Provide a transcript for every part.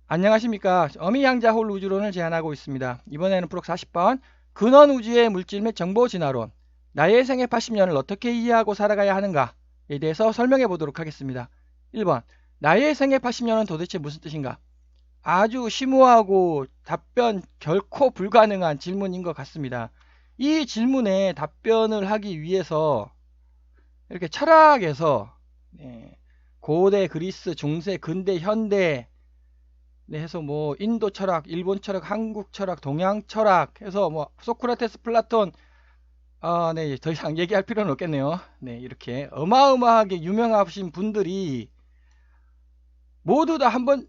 안녕하십니까. 어미양자홀 우주론을 제안하고 있습니다. 이번에는 프록 40번 근원 우주의 물질 및 정보 진화론, 나의 생애 80년을 어떻게 이해하고 살아가야 하는가에 대해서 설명해 보도록 하겠습니다. 1번 나의 생애 80년은 도대체 무슨 뜻인가? 아주 심오하고 답변 결코 불가능한 질문인 것 같습니다. 이 질문에 답변을 하기 위해서 이렇게 철학에서 고대 그리스, 중세, 근대, 현대 해서 뭐 인도 철학, 일본 철학, 한국 철학, 동양 철학 해서 뭐 소크라테스, 플라톤 네, 더 이상 얘기할 필요는 없겠네요. 네, 이렇게 어마어마하게 유명하신 분들이 모두 다 한번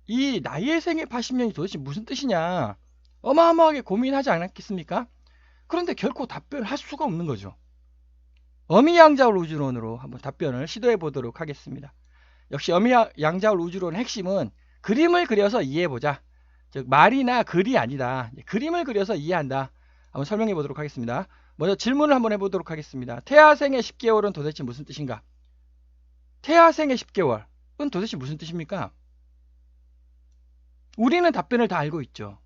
이 나의 생애 80년이 도대체 무슨 뜻이냐 어마어마하게 고민하지 않았겠습니까? 그런데 결코 답변을 할 수가 없는 거죠. 어미양자울 우주론으로 한번 답변을 시도해 보도록 하겠습니다. 역시 어미양자울 우주론의 핵심은 그림을 그려서 이해해보자. 즉 말이나 글이 아니다. 그림을 그려서 이해한다. 한번 설명해 보도록 하겠습니다. 먼저 질문을 한번 해보도록 하겠습니다. 태아생의 10개월은 도대체 무슨 뜻인가? 태아생의 10개월은 도대체 무슨 뜻입니까? 우리는 답변을 다 알고 있죠.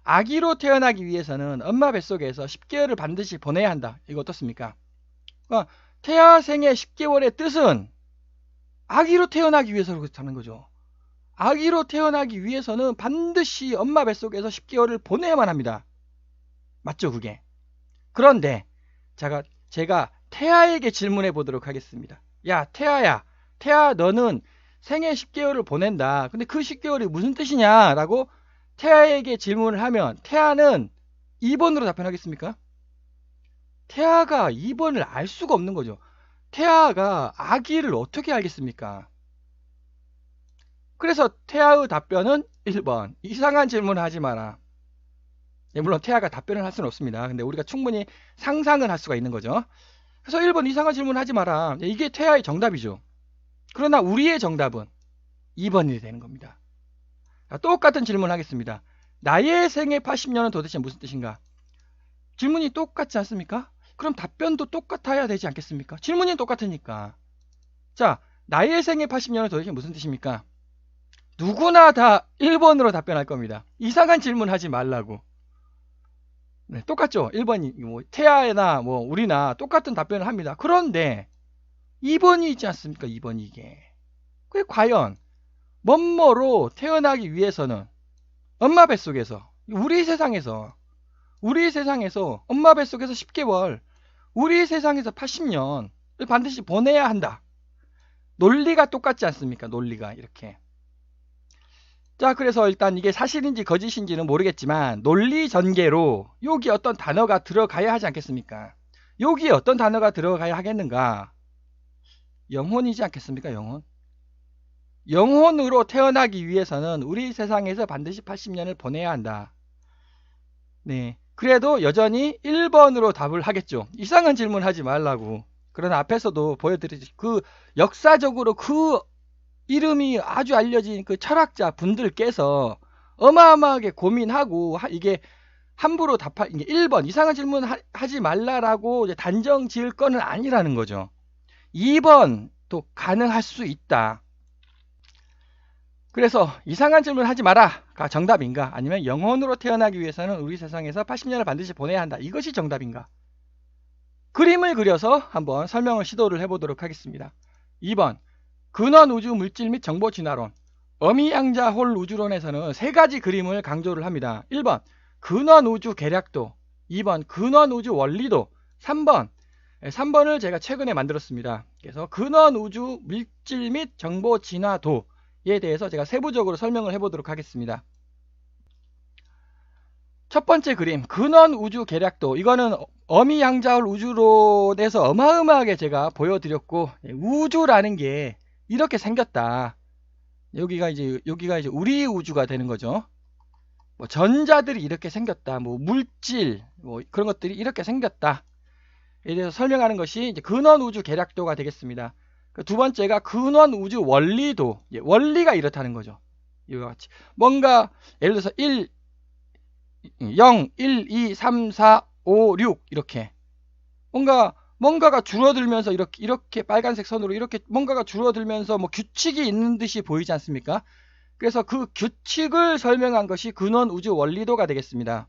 아기로 태어나기 위해서는 엄마 뱃속에서 10개월을 반드시 보내야 한다. 이거 어떻습니까? 그러니까 태아생의 10개월의 뜻은 아기로 태어나기 위해서 그렇다는 거죠. 아기로 태어나기 위해서는 반드시 엄마 뱃속에서 10개월을 보내야만 합니다. 맞죠, 그게? 그런데 제가 태아에게 질문해 보도록 하겠습니다. 야, 태아야. 태아, 너는 생애 10개월을 보낸다. 근데 그 10개월이 무슨 뜻이냐? 라고 태아에게 질문을 하면 태아는 2번으로 답변하겠습니까? 태아가 2번을 알 수가 없는 거죠. 태아가 아기를 어떻게 알겠습니까? 그래서 태아의 답변은 1번. 이상한 질문을 하지 마라. 물론 태아가 답변을 할 수는 없습니다. 근데 우리가 충분히 상상을 할 수가 있는 거죠. 그래서 1번 이상한 질문을 하지 마라. 이게 태아의 정답이죠. 그러나 우리의 정답은 2번이 되는 겁니다. 똑같은 질문을 하겠습니다. 나의 생애 80년은 도대체 무슨 뜻인가? 질문이 똑같지 않습니까? 그럼 답변도 똑같아야 되지 않겠습니까? 질문이 똑같으니까. 자, 나의 생애 80년은 도대체 무슨 뜻입니까? 누구나 다 1번으로 답변할 겁니다. 이상한 질문 하지 말라고. 네, 똑같죠? 1번이 뭐 태아나 뭐 우리나 똑같은 답변을 합니다. 그런데 2번이 있지 않습니까? 2번이 이게. 그게 과연 뭐뭐로 태어나기 위해서는 엄마 뱃속에서 우리 세상에서 엄마 뱃속에서 10개월 우리 세상에서 80년을 반드시 보내야 한다. 논리가 똑같지 않습니까? 논리가 이렇게. 자, 그래서 일단 이게 사실인지 거짓인지는 모르겠지만 논리 전개로 여기 어떤 단어가 들어가야 하지 않겠습니까? 여기에 어떤 단어가 들어가야 하겠는가? 영혼이지 않겠습니까? 영혼. 영혼으로 태어나기 위해서는 우리 세상에서 반드시 80년을 보내야 한다. 네. 그래도 여전히 1번으로 답을 하겠죠. 이상한 질문 하지 말라고. 그러나 앞에서도 보여드렸듯이 그 역사적으로 그 이름이 아주 알려진 그 철학자 분들께서 어마어마하게 고민하고 이게 함부로 이게 1번 이상한 질문 하지 말라라고 이제 단정 지을 거는 아니라는 거죠. 2번도 가능할 수 있다. 그래서 이상한 질문 하지 마라가 정답인가? 아니면 영혼으로 태어나기 위해서는 우리 세상에서 80년을 반드시 보내야 한다. 이것이 정답인가? 그림을 그려서 한번 설명을 시도를 해보도록 하겠습니다. 2번 근원 우주 물질 및 정보 진화론. 어미양자홀 우주론에서는 세 가지 그림을 강조를 합니다. 1번 근원 우주 계략도, 2번 근원 우주 원리도, 3번을 제가 최근에 만들었습니다. 그래서 근원 우주 물질 및 정보 진화도에 대해서 제가 세부적으로 설명을 해보도록 하겠습니다. 첫 번째 그림 근원 우주 계략도, 이거는 어미양자홀 우주론에서 어마어마하게 제가 보여드렸고, 우주라는 게 이렇게 생겼다. 여기가 이제 우리 우주가 되는 거죠. 뭐 전자들이 이렇게 생겼다. 뭐 물질, 뭐 그런 것들이 이렇게 생겼다. 에 대해서 설명하는 것이 이제 근원 우주 계략도가 되겠습니다. 두 번째가 근원 우주 원리도, 원리가 이렇다는 거죠. 이와 같이 뭔가 예를 들어서 0, 1, 2, 3, 4, 5, 6 이렇게 뭔가가 줄어들면서 이렇게 빨간색 선으로 이렇게 뭔가가 줄어들면서 뭐 규칙이 있는 듯이 보이지 않습니까? 그래서 그 규칙을 설명한 것이 근원 우주 원리도가 되겠습니다.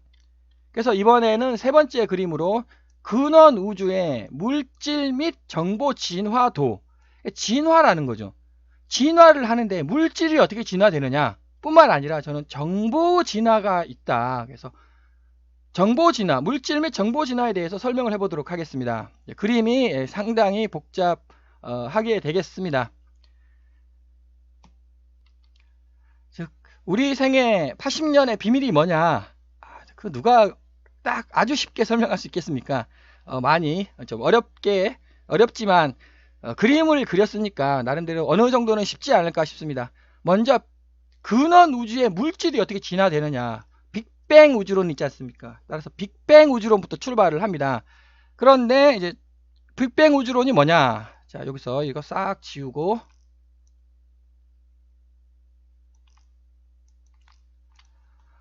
그래서 이번에는 세 번째 그림으로 근원 우주의 물질 및 정보 진화도, 진화라는 거죠. 진화를 하는데 물질이 어떻게 진화되느냐 뿐만 아니라 저는 정보 진화가 있다. 그래서 정보 진화, 물질 및 정보 진화에 대해서 설명을 해보도록 하겠습니다. 그림이 상당히 복잡하게 되겠습니다. 즉 우리 생애 80년의 비밀이 뭐냐, 그 누가 딱 아주 쉽게 설명할 수 있겠습니까? 많이 좀 어렵지만 그림을 그렸으니까 나름대로 어느 정도는 쉽지 않을까 싶습니다. 먼저 근원 우주의 물질이 어떻게 진화되느냐, 빅뱅 우주론 있지 않습니까? 따라서 빅뱅 우주론부터 출발을 합니다. 그런데 이제 빅뱅 우주론이 뭐냐, 자 여기서 이거 싹 지우고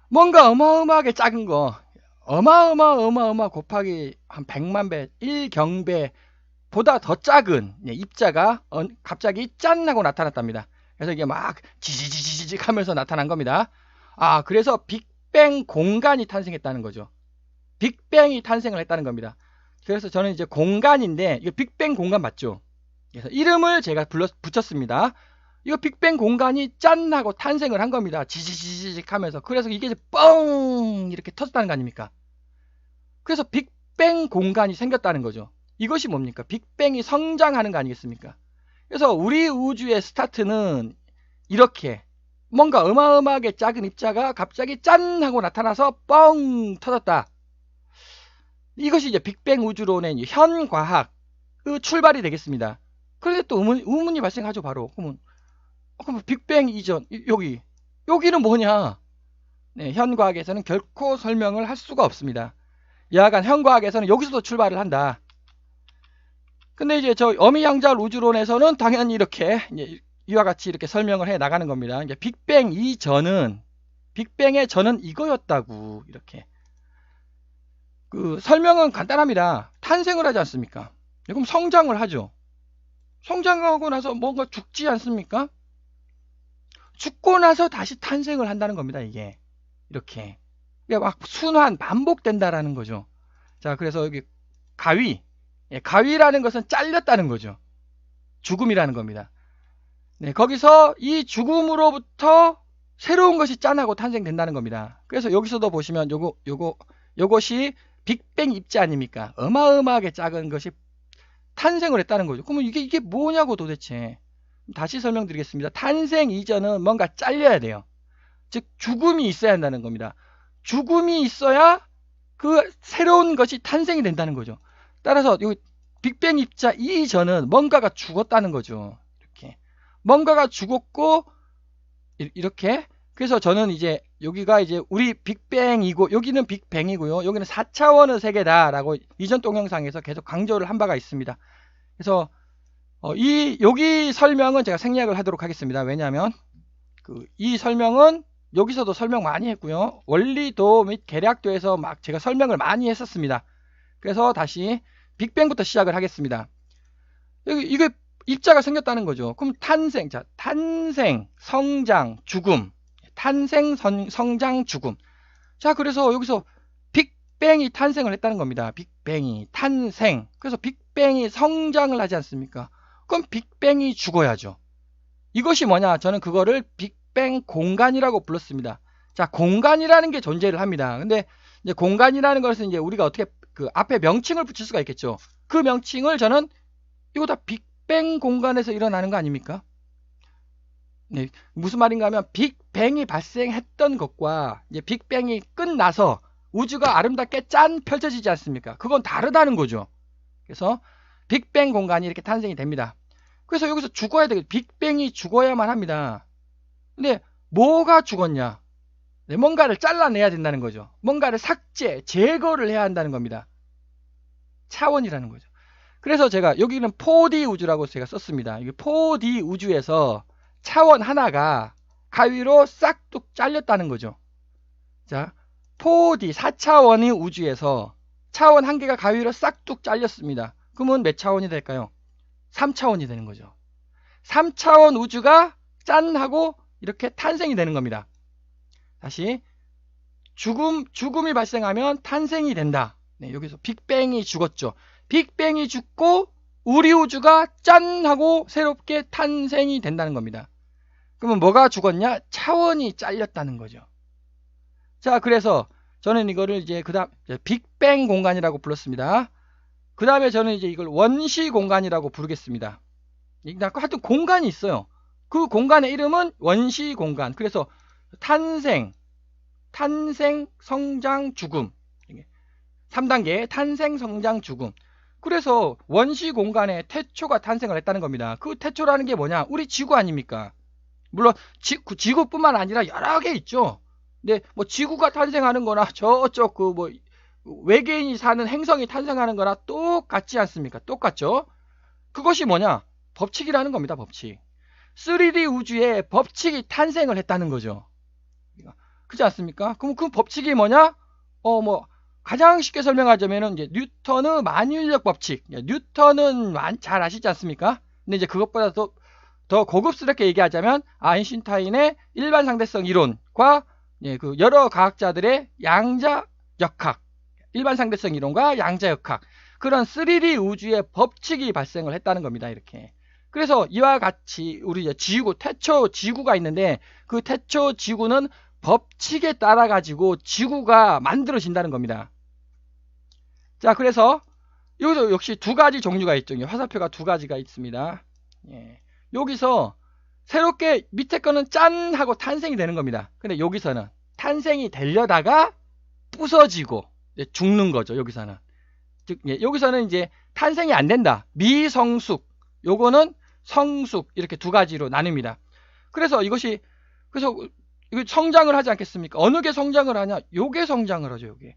뭔가 어마어마하게 작은 거, 어마어마 곱하기 한 100만 배, 1경배 보다 더 작은 입자가 갑자기 짠 하고 나타났답니다. 그래서 이게 막 지지지지직 하면서 나타난 겁니다. 그래서 빅뱅 공간이 탄생했다는 거죠. 빅뱅이 탄생을 했다는 겁니다. 그래서 저는 이제 공간인데, 이거 빅뱅 공간 맞죠? 그래서 이름을 제가 붙였습니다. 이거 빅뱅 공간이 짠 하고 탄생을 한 겁니다. 지지지직 하면서. 그래서 이게 뻥 이렇게 터졌다는 거 아닙니까? 그래서 빅뱅 공간이 생겼다는 거죠. 이것이 뭡니까? 빅뱅이 성장하는 거 아니겠습니까? 그래서 우리 우주의 스타트는 이렇게 뭔가 어마어마하게 작은 입자가 갑자기 짠 하고 나타나서 뻥 터졌다. 이것이 이제 빅뱅 우주론의 현과학 그 출발이 되겠습니다. 그런데 또 의문이 발생하죠. 바로 그러면 빅뱅 이전 여기는 뭐냐? 네, 현과학에서는 결코 설명을 할 수가 없습니다. 여하간 현과학에서는 여기서도 출발을 한다. 근데 이제 저 어미양자열 우주론에서는 당연히 이렇게 이와 같이 이렇게 설명을 해 나가는 겁니다. 이제 빅뱅 이전은, 빅뱅의 전은 이거였다고, 이렇게. 그 설명은 간단합니다. 탄생을 하지 않습니까? 그럼 성장을 하죠. 성장하고 나서 뭔가 죽지 않습니까? 죽고 나서 다시 탄생을 한다는 겁니다. 이게 이렇게 막 순환 반복된다라는 거죠. 자, 그래서 여기 가위라는 것은 잘렸다는 거죠. 죽음이라는 겁니다. 네, 거기서 이 죽음으로부터 새로운 것이 짠하고 탄생된다는 겁니다. 그래서 여기서도 보시면 요것이 빅뱅 입자 아닙니까? 어마어마하게 작은 것이 탄생을 했다는 거죠. 그러면 이게 뭐냐고 도대체. 다시 설명드리겠습니다. 탄생 이전은 뭔가 잘려야 돼요. 즉 죽음이 있어야 한다는 겁니다. 죽음이 있어야 그 새로운 것이 탄생이 된다는 거죠. 따라서 이 빅뱅 입자 이전은 뭔가가 죽었다는 거죠. 이렇게 뭔가가 죽었고 이렇게. 그래서 저는 이제 여기가 이제 우리 빅뱅이고 여기는 빅뱅이고요. 여기는 4차원의 세계다라고 이전 동영상에서 계속 강조를 한 바가 있습니다. 그래서 여기 설명은 제가 생략을 하도록 하겠습니다. 왜냐하면 이 설명은 여기서도 설명 많이 했고요. 원리도 및 계략도에서 막 제가 설명을 많이 했었습니다. 그래서 다시 빅뱅부터 시작을 하겠습니다. 이게 입자가 생겼다는 거죠. 그럼 탄생, 성장, 죽음. 탄생, 성장, 죽음. 자, 그래서 여기서 빅뱅이 탄생을 했다는 겁니다. 빅뱅이 탄생. 그래서 빅뱅이 성장을 하지 않습니까? 그럼 빅뱅이 죽어야죠. 이것이 뭐냐? 저는 그거를 빅뱅 공간이라고 불렀습니다. 자, 공간이라는 게 존재를 합니다. 근데 이제 공간이라는 것은 이제 우리가 어떻게 그 앞에 명칭을 붙일 수가 있겠죠. 그 명칭을 저는 이거 다 빅뱅 공간에서 일어나는 거 아닙니까? 네, 무슨 말인가 하면 빅뱅이 발생했던 것과 이제 빅뱅이 끝나서 우주가 아름답게 짠 펼쳐지지 않습니까? 그건 다르다는 거죠. 그래서 빅뱅 공간이 이렇게 탄생이 됩니다. 그래서 여기서 죽어야 되겠죠. 빅뱅이 죽어야만 합니다. 근데 뭐가 죽었냐? 네, 뭔가를 잘라내야 된다는 거죠. 뭔가를 삭제, 제거를 해야 한다는 겁니다. 차원이라는 거죠. 그래서 제가 여기는 4D 우주라고 제가 썼습니다. 이게 4D 우주에서 차원 하나가 가위로 싹둑 잘렸다는 거죠. 자, 4D 4차원의 우주에서 차원 한 개가 가위로 싹둑 잘렸습니다. 그러면 몇 차원이 될까요? 3차원이 되는 거죠. 3차원 우주가 짠 하고 이렇게 탄생이 되는 겁니다. 다시 죽음이 발생하면 탄생이 된다. 네, 여기서 빅뱅이 죽었죠. 빅뱅이 죽고 우리 우주가 짠 하고 새롭게 탄생이 된다는 겁니다. 그러면 뭐가 죽었냐? 차원이 잘렸다는 거죠. 자, 그래서 저는 이거를 이제 그다음 빅뱅 공간이라고 불렀습니다. 그 다음에 저는 이제 이걸 원시 공간이라고 부르겠습니다. 하여튼 공간이 있어요. 그 공간의 이름은 원시 공간. 그래서 탄생, 성장, 죽음. 3단계 탄생, 성장, 죽음. 그래서 원시 공간에 태초가 탄생을 했다는 겁니다. 그 태초라는 게 뭐냐? 우리 지구 아닙니까? 물론 지구뿐만 아니라 여러 개 있죠. 근데 뭐 지구가 탄생하는 거나 저쪽 그 뭐 외계인이 사는 행성이 탄생하는 거나 똑같지 않습니까? 똑같죠? 그것이 뭐냐? 법칙이라는 겁니다. 법칙. 3D 우주에 법칙이 탄생을 했다는 거죠. 그렇지 않습니까? 그럼 그 법칙이 뭐냐? 뭐 가장 쉽게 설명하자면은 이제 뉴턴의 만유인력 법칙. 뉴턴은 잘 아시지 않습니까? 근데 이제 그것보다 더 고급스럽게 얘기하자면 아인슈타인의 일반 상대성 이론과 그 여러 과학자들의 양자역학, 일반 상대성 이론과 양자역학, 그런 3D 우주의 법칙이 발생을 했다는 겁니다. 이렇게. 그래서 이와 같이 우리 지구, 태초 지구가 있는데 그 태초 지구는 법칙에 따라 가지고 지구가 만들어진다는 겁니다. 자, 그래서 여기서 역시 두 가지 종류가 있죠. 화살표가 두 가지가 있습니다. 예. 여기서 새롭게 밑에 거는 짠 하고 탄생이 되는 겁니다. 근데 여기서는 탄생이 되려다가 부서지고 죽는 거죠. 여기서는. 즉, 여기서는 이제 탄생이 안 된다. 미성숙, 요거는 성숙, 이렇게 두 가지로 나뉩니다. 그래서 이거 성장을 하지 않겠습니까? 어느 게 성장을 하냐? 요게 성장을 하죠. 요게.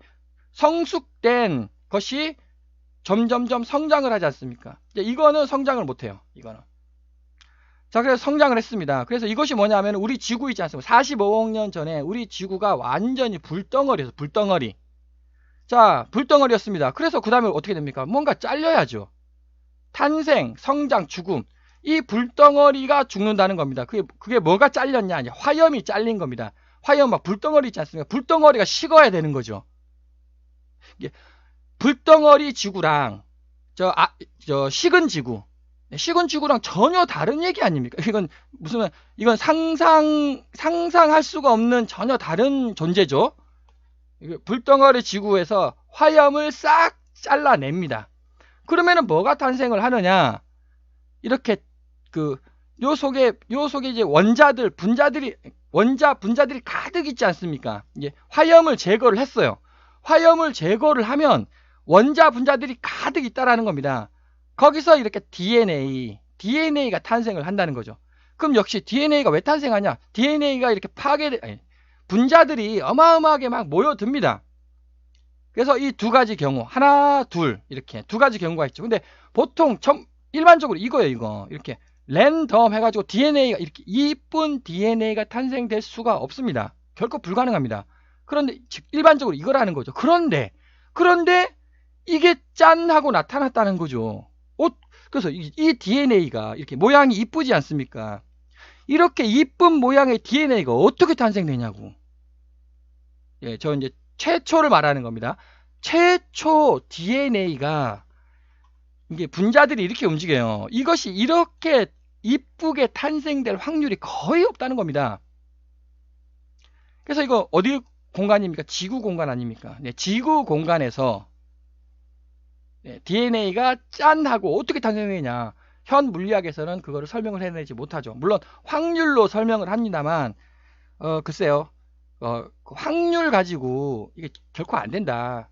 성숙된 것이 점점점 성장을 하지 않습니까? 이거는 성장을 못 해요. 이거는. 자, 그래서 성장을 했습니다. 그래서 이것이 뭐냐면 우리 지구 있지 않습니까? 45억 년 전에 우리 지구가 완전히 불덩어리였어요. 불덩어리. 자, 불덩어리였습니다. 그래서 그 다음에 어떻게 됩니까? 뭔가 잘려야죠. 탄생, 성장, 죽음. 이 불덩어리가 죽는다는 겁니다. 그게 뭐가 잘렸냐? 아니, 화염이 잘린 겁니다. 화염 막 불덩어리 있지 않습니까? 불덩어리가 식어야 되는 거죠. 불덩어리 지구랑 식은 지구. 식은 지구랑 전혀 다른 얘기 아닙니까? 이건 상상할 수가 없는 전혀 다른 존재죠. 불덩어리 지구에서 화염을 싹 잘라냅니다. 그러면은 뭐가 탄생을 하느냐? 이렇게 요 속에 이제 분자들이 가득 있지 않습니까? 이게 화염을 제거를 했어요. 화염을 제거를 하면 분자들이 가득 있다라는 겁니다. 거기서 이렇게 DNA가 탄생을 한다는 거죠. 그럼 역시 DNA가 왜 탄생하냐? DNA가 이렇게 분자들이 어마어마하게 막 모여듭니다. 그래서 이 두 가지 경우, 하나, 둘, 이렇게 두 가지 경우가 있죠. 근데 보통 일반적으로 이거예요, 이거. 이렇게 랜덤 해가지고 DNA가 이렇게 이쁜 DNA가 탄생될 수가 없습니다. 결코 불가능합니다. 그런데 일반적으로 이거라는 거죠. 그런데 이게 짠 하고 나타났다는 거죠. 그래서 이 DNA가 이렇게 모양이 이쁘지 않습니까? 이렇게 이쁜 모양의 DNA가 어떻게 탄생되냐고. 예, 저 이제 최초를 말하는 겁니다. 최초 DNA가 이게 분자들이 이렇게 움직여요. 이것이 이렇게 이쁘게 탄생될 확률이 거의 없다는 겁니다. 그래서 이거 어디 공간입니까? 지구 공간 아닙니까? 네, 지구 공간에서 DNA가 짠 하고 어떻게 탄생되냐? 현 물리학에서는 그거를 설명을 해내지 못하죠. 물론 확률로 설명을 합니다만 글쎄요. 확률 가지고 이게 결코 안 된다.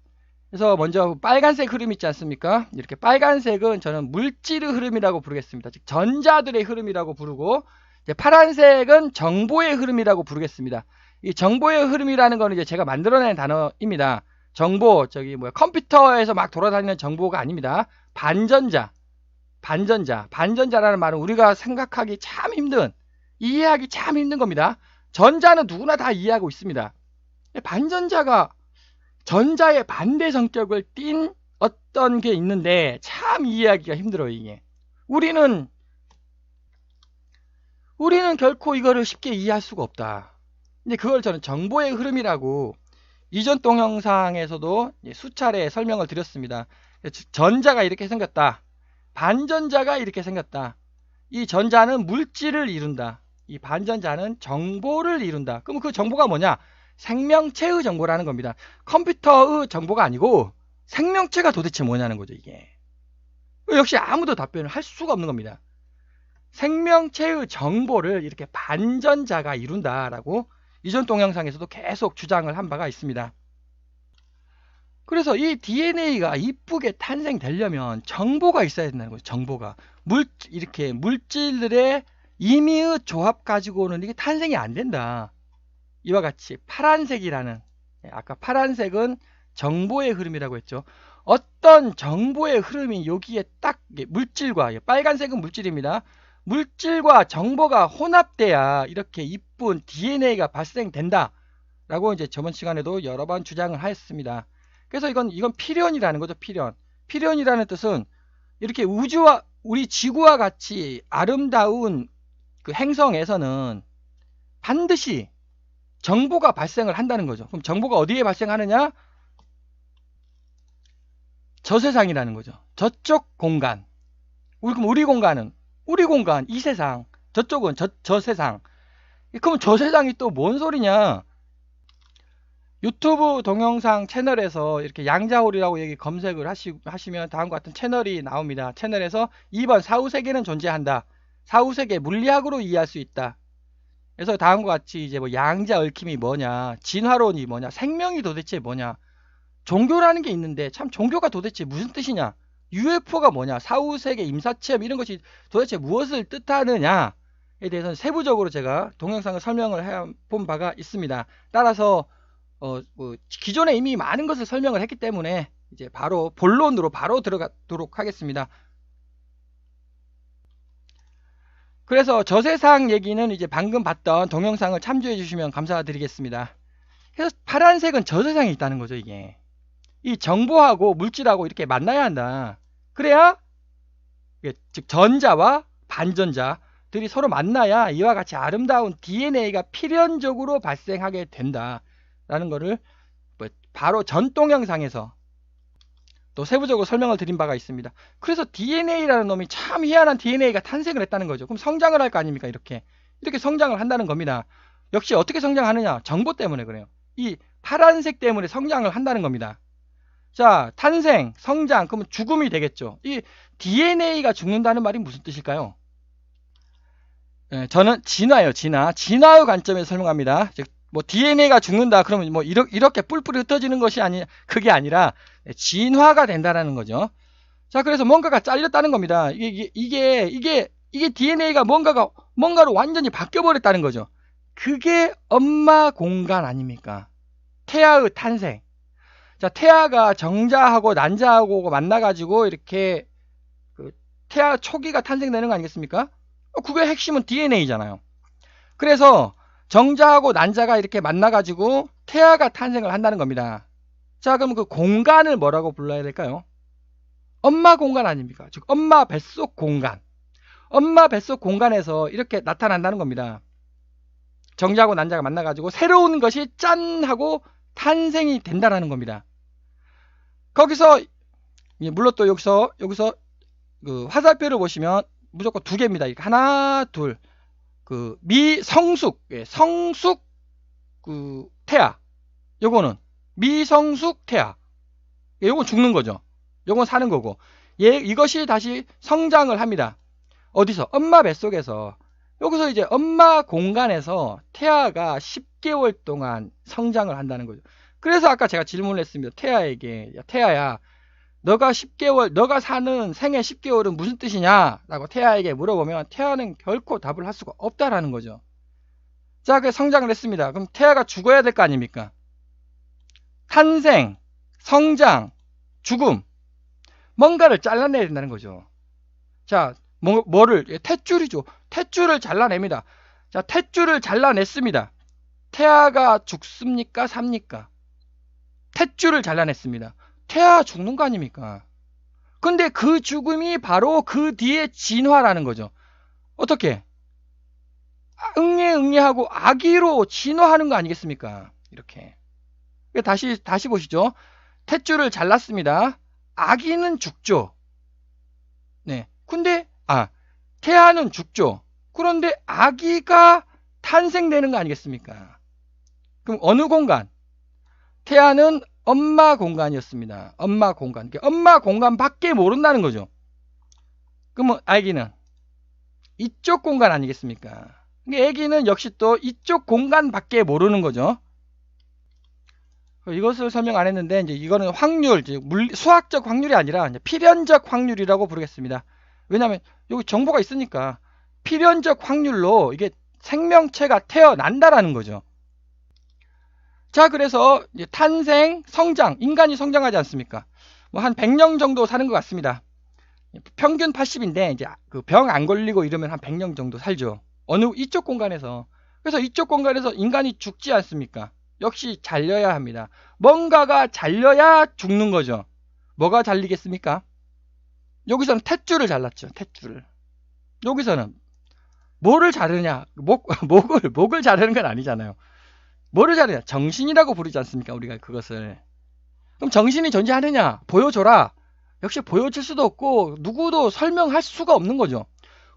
그래서 먼저 빨간색 흐름 있지 않습니까? 이렇게 빨간색은 저는 물질의 흐름이라고 부르겠습니다. 즉 전자들의 흐름이라고 부르고, 이제 파란색은 정보의 흐름이라고 부르겠습니다. 이 정보의 흐름이라는 거는 이제 제가 만들어낸 단어입니다. 정보, 컴퓨터에서 막 돌아다니는 정보가 아닙니다. 반전자라는 말은 우리가 생각하기 참 힘든, 이해하기 참 힘든 겁니다. 전자는 누구나 다 이해하고 있습니다. 반전자가 전자의 반대 성격을 띤 어떤 게 있는데 참 이해하기가 힘들어요, 이게. 우리는 우리는 결코 이거를 쉽게 이해할 수가 없다. 근데 그걸 저는 정보의 흐름이라고 이전 동영상에서도 수차례 설명을 드렸습니다. 전자가 이렇게 생겼다. 반전자가 이렇게 생겼다. 이 전자는 물질을 이룬다. 이 반전자는 정보를 이룬다. 그럼 그 정보가 뭐냐? 생명체의 정보라는 겁니다. 컴퓨터의 정보가 아니고 생명체가 도대체 뭐냐는 거죠, 이게. 역시 아무도 답변을 할 수가 없는 겁니다. 생명체의 정보를 이렇게 반전자가 이룬다라고 이전 동영상에서도 계속 주장을 한 바가 있습니다. 그래서 이 DNA가 이쁘게 탄생되려면 정보가 있어야 된다는 거죠. 정보가. 이렇게 물질들의 임의의 조합 가지고는 이게 탄생이 안 된다. 이와 같이 파란색이라는, 아까 파란색은 정보의 흐름이라고 했죠. 어떤 정보의 흐름이 여기에 딱 물질과, 빨간색은 물질입니다. 물질과 정보가 혼합돼야 이렇게 이쁜 DNA가 발생된다 라고 이제 저번 시간에도 여러 번 주장을 하였습니다. 그래서 이건 필연이라는 거죠. 필연이라는 뜻은 이렇게 우주와 우리 지구와 같이 아름다운 그 행성에서는 반드시 정보가 발생을 한다는 거죠. 그럼 정보가 어디에 발생하느냐? 저 세상이라는 거죠. 저쪽 공간. 그럼 우리 공간, 이 세상. 저쪽은 저 세상. 그럼 저 세상이 또 뭔 소리냐? 유튜브 동영상 채널에서 이렇게 양자홀이라고 여기 검색을 하시면 다음과 같은 채널이 나옵니다. 채널에서 2번 사후세계는 존재한다. 사후세계 물리학으로 이해할 수 있다. 그래서 다음과 같이 이제 뭐 양자 얽힘이 뭐냐, 진화론이 뭐냐, 생명이 도대체 뭐냐, 종교라는 게 있는데 참 종교가 도대체 무슨 뜻이냐, UFO가 뭐냐, 사후세계 임사체험 이런 것이 도대체 무엇을 뜻하느냐에 대해서는 세부적으로 제가 동영상을 설명을 해본 바가 있습니다. 따라서 기존에 이미 많은 것을 설명을 했기 때문에 이제 바로 본론으로 바로 들어가도록 하겠습니다. 그래서 저세상 얘기는 이제 방금 봤던 동영상을 참조해 주시면 감사드리겠습니다. 그래서 파란색은 저세상에 있다는 거죠, 이게. 이 정보하고 물질하고 이렇게 만나야 한다. 그래야 즉 전자와 반전자들이 서로 만나야 이와 같이 아름다운 DNA가 필연적으로 발생하게 된다. 라는 거를 바로 전 동영상에서 또 세부적으로 설명을 드린 바가 있습니다. 그래서 DNA라는 놈이 참 희한한 DNA가 탄생을 했다는 거죠. 그럼 성장을 할 거 아닙니까? 이렇게 성장을 한다는 겁니다. 역시 어떻게 성장하느냐? 정보 때문에 그래요. 이 파란색 때문에 성장을 한다는 겁니다. 자, 탄생, 성장, 그러면 죽음이 되겠죠. 이 DNA가 죽는다는 말이 무슨 뜻일까요? 저는 진화예요. 진화의 관점에서 설명합니다. 즉 뭐 DNA가 죽는다 그러면 뭐 이렇게 뿔뿔이 흩어지는 것이 그게 아니라 진화가 된다라는 거죠. 자, 그래서 뭔가가 잘렸다는 겁니다. 이게 DNA가 뭔가로 완전히 바뀌어 버렸다는 거죠. 그게 엄마 공간 아닙니까? 태아의 탄생. 자, 태아가 정자하고 난자하고 만나가지고 이렇게 태아 초기가 탄생되는 거 아니겠습니까? 그게 핵심은 DNA잖아요. 그래서 정자하고 난자가 이렇게 만나가지고 태아가 탄생을 한다는 겁니다. 자, 그럼 그 공간을 뭐라고 불러야 될까요? 엄마 공간 아닙니까? 즉 엄마 뱃속 공간. 엄마 뱃속 공간에서 이렇게 나타난다는 겁니다. 정자하고 난자가 만나가지고 새로운 것이 짠 하고 탄생이 된다는 겁니다. 거기서 물론 또 여기서 그 화살표를 보시면 무조건 두 개입니다. 이렇게 하나, 둘. 그 미성숙, 성숙 그 태아. 요거는 미성숙 태아. 요건 죽는 거죠. 요건 사는 거고. 이것이 다시 성장을 합니다. 어디서? 엄마 뱃속에서. 여기서 이제 엄마 공간에서 태아가 10개월 동안 성장을 한다는 거죠. 그래서 아까 제가 질문을 했습니다. 태아에게, 야, 태아야, 너가 사는 생애 10개월은 무슨 뜻이냐? 라고 태아에게 물어보면 태아는 결코 답을 할 수가 없다라는 거죠. 자, 그 성장을 했습니다. 그럼 태아가 죽어야 될 거 아닙니까? 탄생, 성장, 죽음. 뭔가를 잘라내야 된다는 거죠. 자, 뭐를? 탯줄이죠. 탯줄을 잘라냅니다. 자, 탯줄을 잘라냈습니다. 태아가 죽습니까? 삽니까? 탯줄을 잘라냈습니다. 태아 죽는 거 아닙니까? 근데 그 죽음이 바로 그 뒤에 진화라는 거죠. 어떻게? 응애응애하고 아기로 진화하는 거 아니겠습니까? 이렇게. 다시 보시죠. 탯줄을 잘랐습니다. 아기는 죽죠. 네. 근데 태아는 죽죠. 그런데 아기가 탄생되는 거 아니겠습니까? 그럼 어느 공간? 태아는 엄마 공간이었습니다. 엄마 공간. 엄마 공간밖에 모른다는 거죠. 그러면 아기는 이쪽 공간 아니겠습니까? 아기는 역시 또 이쪽 공간밖에 모르는 거죠. 이것을 설명 안 했는데 이제 이거는 확률, 수학적 확률이 아니라 이제 필연적 확률이라고 부르겠습니다. 왜냐하면 여기 정보가 있으니까 필연적 확률로 이게 생명체가 태어난다라는 거죠. 자, 그래서 이제 탄생, 성장, 인간이 성장하지 않습니까? 뭐 한 100년 정도 사는 것 같습니다. 평균 80인데 이제 그 병 안 걸리고 이러면 한 100년 정도 살죠. 어느 이쪽 공간에서. 그래서 이쪽 공간에서 인간이 죽지 않습니까? 역시 잘려야 합니다. 뭔가가 잘려야 죽는 거죠. 뭐가 잘리겠습니까? 여기서는 탯줄을 잘랐죠. 탯줄을. 여기서는 뭐를 자르냐? 목을 자르는 건 아니잖아요. 뭐를 자르냐? 정신이라고 부르지 않습니까? 우리가 그것을. 그럼 정신이 존재하느냐? 보여줘라. 역시 보여줄 수도 없고 누구도 설명할 수가 없는 거죠.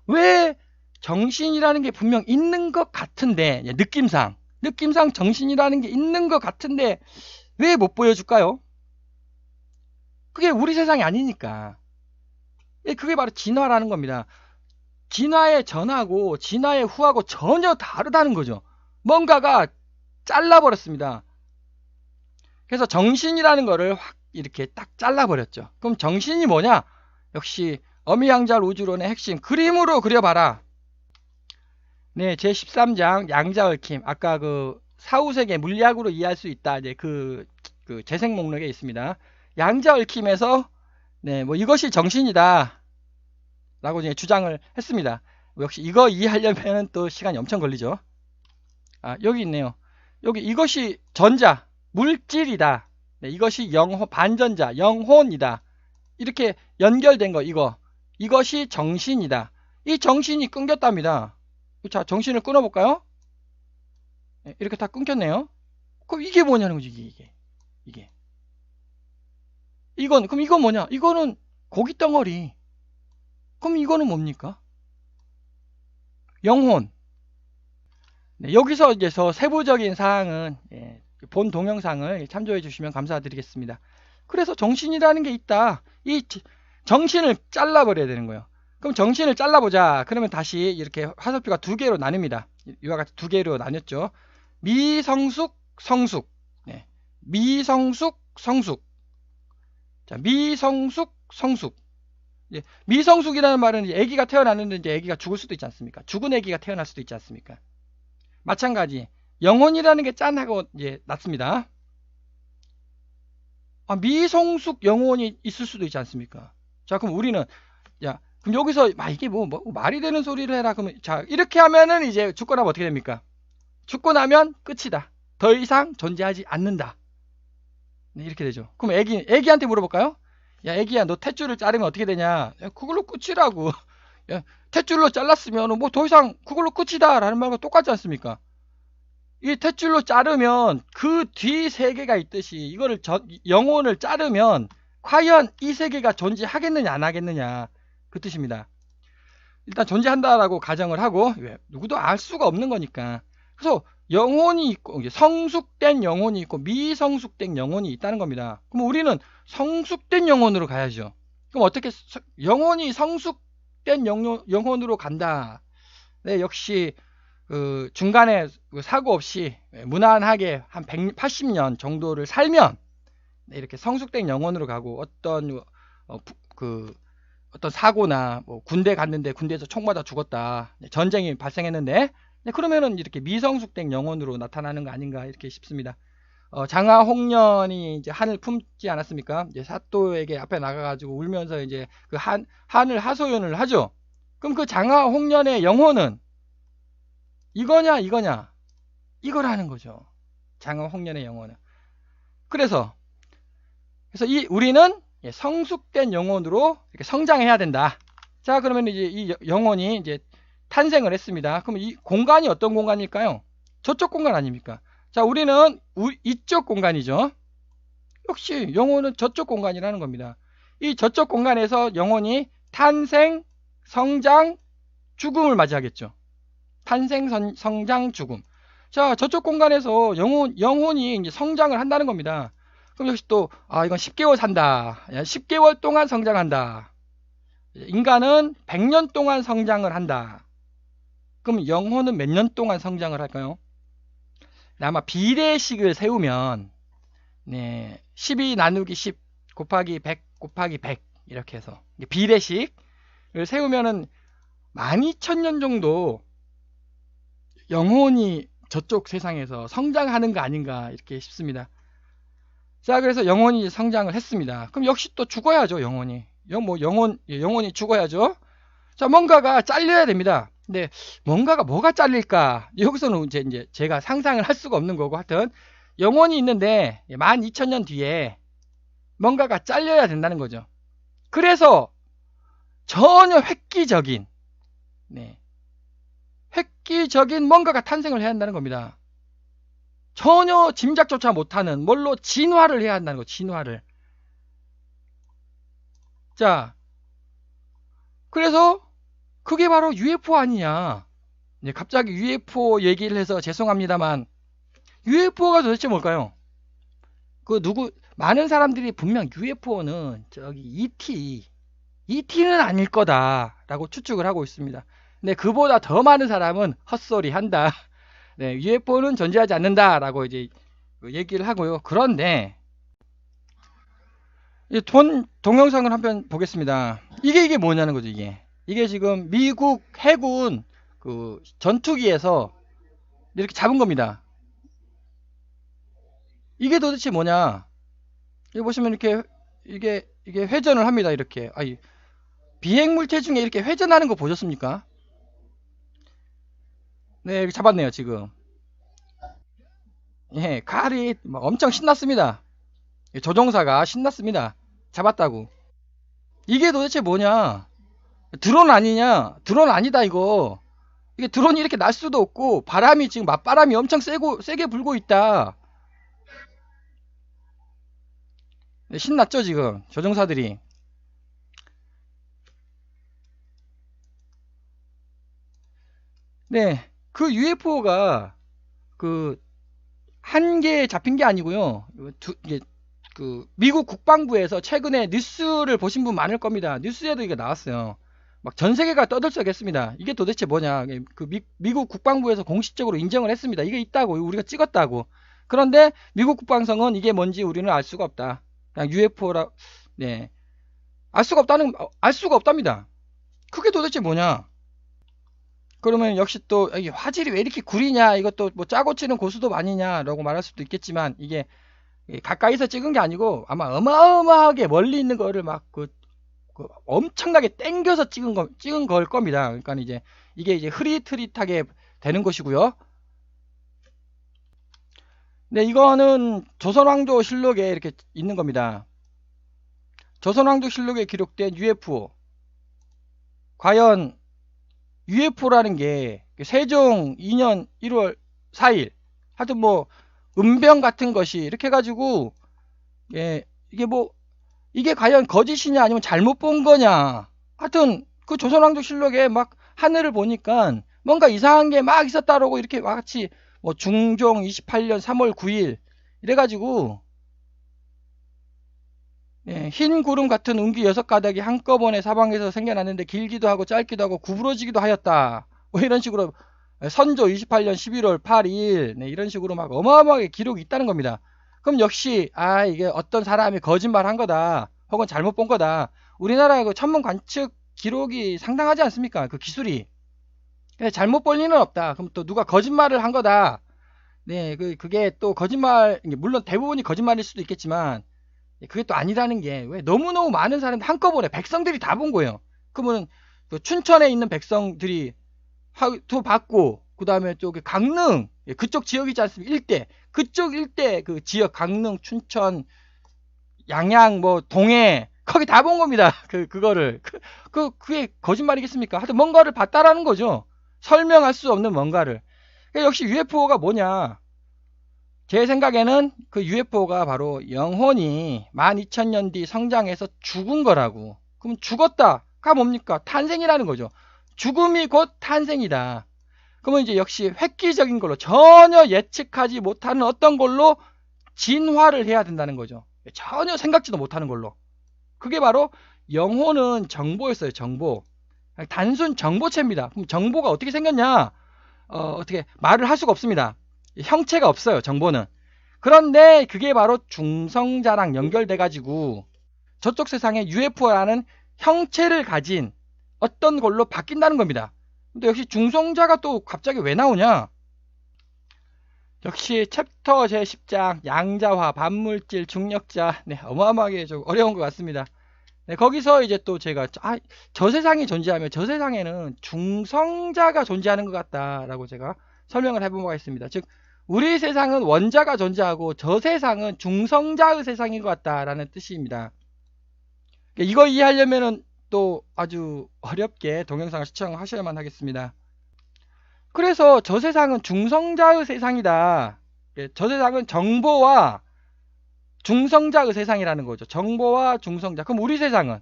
왜 정신이라는 게 분명 있는 것 같은데, 느낌상 정신이라는 게 있는 것 같은데 왜 못 보여줄까요? 그게 우리 세상이 아니니까. 그게 바로 진화라는 겁니다. 진화의 전하고 진화의 후하고 전혀 다르다는 거죠. 뭔가가 잘라버렸습니다. 그래서 정신이라는 거를 확 이렇게 딱 잘라버렸죠. 그럼 정신이 뭐냐? 역시 어미양자 우주론의 핵심, 그림으로 그려봐라. 네, 제 13장 양자얽힘, 아까 그 사후세계 물리학으로 이해할 수 있다. 이제 그 재생 목록에 있습니다. 양자얽힘에서 네, 뭐 이것이 정신이다 라고 이제 주장을 했습니다. 역시 이거 이해하려면 또 시간이 엄청 걸리죠. 여기 있네요. 여기 이것이 전자, 물질이다. 네, 이것이 영혼, 반전자, 영혼이다. 이렇게 연결된 거, 이것이 정신이다. 이 정신이 끊겼답니다. 자, 정신을 끊어볼까요? 네, 이렇게 다 끊겼네요. 그럼 이게 뭐냐는 거지, 이게. 그럼 이건 뭐냐? 이거는 고기 덩어리. 그럼 이거는 뭡니까? 영혼. 네, 여기서 이제 세부적인 사항은 본 동영상을 참조해 주시면 감사드리겠습니다. 그래서 정신이라는 게 있다. 이 정신을 잘라버려야 되는 거예요. 그럼 정신을 잘라보자. 그러면 다시 이렇게 화살표가 두 개로 나뉩니다. 이와 같이 두 개로 나뉘었죠. 미성숙, 성숙. 네. 미성숙, 성숙. 자, 미성숙, 성숙. 미성숙이라는 말은 이제 아기가 태어났는데 이제 아기가 죽을 수도 있지 않습니까? 죽은 아기가 태어날 수도 있지 않습니까? 마찬가지 영혼이라는 게 짠하고 이제 났습니다. 미성숙 영혼이 있을 수도 있지 않습니까? 자, 그럼 우리는 그럼 여기서 이게 뭐 말이 되는 소리를 해라. 그러면 자, 이렇게 하면은 이제 죽고 나면 어떻게 됩니까? 죽고 나면 끝이다. 더 이상 존재하지 않는다. 네, 이렇게 되죠. 그럼 애기한테 물어볼까요? 야, 애기야, 너 탯줄을 자르면 어떻게 되냐? 야, 그걸로 끝이라고. 야, 탯줄로 잘랐으면 뭐 더 이상 그걸로 끝이다 라는 말과 똑같지 않습니까? 이 탯줄로 자르면 그 뒤 세계가 있듯이 이거를 영혼을 자르면 과연 이 세계가 존재하겠느냐 안 하겠느냐 그 뜻입니다. 일단 존재한다라고 가정을 하고 누구도 알 수가 없는 거니까. 그래서 영혼이 있고 성숙된 영혼이 있고 미성숙된 영혼이 있다는 겁니다. 그럼 우리는 성숙된 영혼으로 가야죠. 그럼 어떻게 영혼이 성숙된 영혼으로 간다. 네, 역시 중간에 사고 없이 무난하게 한 180년 정도를 살면 이렇게 성숙된 영혼으로 가고 어떤 사고나 뭐 군대 갔는데 군대에서 총 맞아 죽었다. 전쟁이 발생했는데 그러면은 이렇게 미성숙된 영혼으로 나타나는 거 아닌가 이렇게 싶습니다. 장하홍련이 이제 한을 품지 않았습니까? 이제 사또에게 앞에 나가가지고 울면서 이제 그 한을 하소연을 하죠. 그럼 그 장하홍련의 영혼은 이거냐 이거라는 거죠. 장하홍련의 영혼은. 그래서 우리는 성숙된 영혼으로 이렇게 성장해야 된다. 자, 그러면 이제 이 영혼이 이제 탄생을 했습니다. 그럼 이 공간이 어떤 공간일까요? 저쪽 공간 아닙니까? 자, 우리는 이쪽 공간이죠. 역시 영혼은 저쪽 공간이라는 겁니다. 이 저쪽 공간에서 영혼이 탄생, 성장, 죽음을 맞이하겠죠. 탄생, 성장, 죽음. 자, 저쪽 공간에서 영혼이 이제 성장을 한다는 겁니다. 그럼 역시 또, 이건 10개월 산다. 10개월 동안 성장한다. 인간은 100년 동안 성장을 한다. 그럼 영혼은 몇 년 동안 성장을 할까요? 아마 비례식을 세우면, 12 나누기 10 곱하기 100 곱하기 100 이렇게 해서 비례식을 세우면은 12,000년 정도 영혼이 저쪽 세상에서 성장하는 거 아닌가 이렇게 싶습니다. 자, 그래서 영혼이 성장을 했습니다. 그럼 역시 또 죽어야죠, 영혼이. 영혼이 죽어야죠. 자, 뭔가가 잘려야 됩니다. 근데 뭐가 잘릴까? 여기서는 이제 제가 상상을 할 수가 없는 거고, 하여튼 영혼이 있는데 12,000년 뒤에 뭔가가 잘려야 된다는 거죠. 그래서 전혀 획기적인 뭔가가 탄생을 해야 한다는 겁니다. 전혀 짐작조차 못하는 뭘로 진화를 해야 한다는 거, 진화를. 자, 그래서 그게 바로 UFO 아니냐. 갑자기 UFO 얘기를 해서 죄송합니다만, UFO가 도대체 뭘까요? 많은 사람들이 분명 UFO는 저기 ET는 아닐 거다라고 추측을 하고 있습니다. 근데 그보다 더 많은 사람은 헛소리 한다. UFO는 존재하지 않는다라고 이제 얘기를 하고요. 그런데 동영상을 한번 보겠습니다. 이게 뭐냐는 거죠, 이게 지금 미국 해군 그 전투기에서 이렇게 잡은 겁니다. 이게 도대체 뭐냐? 여기 보시면 이게 회전을 합니다. 이렇게. 비행물체 중에 이렇게 회전하는 거 보셨습니까? 네, 이렇게 잡았네요, 지금. 칼이 엄청 신났습니다. 조종사가 신났습니다. 잡았다고. 이게 도대체 뭐냐? 드론 아니냐? 드론 아니다, 이거. 이게 드론이 이렇게 날 수도 없고, 바람이 지금 맞바람이 엄청 세게 불고 있다. 신났죠, 지금. 조종사들이. 네. 그 UFO가 한 개 잡힌 게 아니고요. 미국 국방부에서 최근에 뉴스를 보신 분 많을 겁니다. 뉴스에도 이게 나왔어요. 막 전 세계가 떠들썩했습니다. 이게 도대체 뭐냐? 미국 국방부에서 공식적으로 인정을 했습니다. 이게 있다고, 우리가 찍었다고. 그런데 미국 국방성은 이게 뭔지 우리는 알 수가 없다. 그냥 UFO라, 알 수가 없답니다. 그게 도대체 뭐냐? 그러면 역시 또 화질이 왜 이렇게 구리냐, 이것도 뭐 짜고 치는 고스톱 아니냐라고 말할 수도 있겠지만, 이게 가까이서 찍은 게 아니고 아마 어마어마하게 멀리 있는 거를 막 엄청나게 땡겨서 찍은 걸 겁니다. 그러니까 이게 흐릿흐릿하게 되는 것이고요. 네, 이거는 조선왕조실록에 이렇게 있는 겁니다. 조선왕조실록에 기록된 UFO. 과연 UFO라는 게 세종 2년 1월 4일 하여튼 은병 같은 것이 이렇게 해가지고 이게 과연 거짓이냐 아니면 잘못 본 거냐. 하여튼 그 조선왕조실록에 막 하늘을 보니까 뭔가 이상한 게 막 있었다라고 이렇게 같이 중종 28년 3월 9일 이래가지고 흰 구름 같은 운기 6가닥이 한꺼번에 사방에서 생겨났는데 길기도 하고 짧기도 하고 구부러지기도 하였다. 이런 식으로 선조 28년 11월 8일 이런 식으로 막 어마어마하게 기록이 있다는 겁니다. 그럼 역시 이게 어떤 사람이 거짓말 한 거다 혹은 잘못 본 거다. 우리나라 그 천문 관측 기록이 상당하지 않습니까? 그 기술이. 잘못 볼 리는 없다. 그럼 또 누가 거짓말을 한 거다. 그게 또 거짓말, 물론 대부분이 거짓말일 수도 있겠지만 그게 또 아니라는 게, 왜 너무너무 많은 사람들 한꺼번에 백성들이 다 본 거예요. 그러면 그 춘천에 있는 백성들이 또 봤고, 그 다음에 또 강릉 그쪽 지역이지 않습니까? 그쪽 일대 그 지역, 강릉, 춘천, 양양, 동해 거기 다 본 겁니다. 그거를 그게 거짓말이겠습니까? 하여튼 뭔가를 봤다라는 거죠. 설명할 수 없는 뭔가를. 그러니까 역시 UFO가 뭐냐? 제 생각에는 그 UFO가 바로 영혼이 12,000년 뒤 성장해서 죽은 거라고. 그럼 죽었다가 뭡니까? 탄생이라는 거죠. 죽음이 곧 탄생이다. 그러면 이제 역시 획기적인 걸로 전혀 예측하지 못하는 어떤 걸로 진화를 해야 된다는 거죠. 전혀 생각지도 못하는 걸로. 그게 바로 영혼은 정보였어요. 정보. 단순 정보체입니다. 그럼 정보가 어떻게 생겼냐? 어떻게 말을 할 수가 없습니다. 형체가 없어요. 정보는. 그런데 그게 바로 중성자랑 연결돼 가지고 저쪽 세상에 UFO라는 형체를 가진 어떤 걸로 바뀐다는 겁니다. 근데 역시 중성자가 또 갑자기 왜 나오냐? 역시 챕터 제10장 양자화, 반물질, 중력자. 네, 어마어마하게 좀 어려운 것 같습니다. 네, 거기서 이제 또 제가 저 세상이 존재하면 저 세상에는 중성자가 존재하는 것 같다라고 제가 설명을 해본 바가 있습니다. 즉 우리 세상은 원자가 존재하고 저 세상은 중성자의 세상인 것 같다라는 뜻입니다. 이거 이해하려면은 또 아주 어렵게 동영상을 시청하셔야만 하겠습니다. 그래서 저 세상은 중성자의 세상이다. 저 세상은 정보와 중성자의 세상이라는 거죠. 정보와 중성자. 그럼 우리 세상은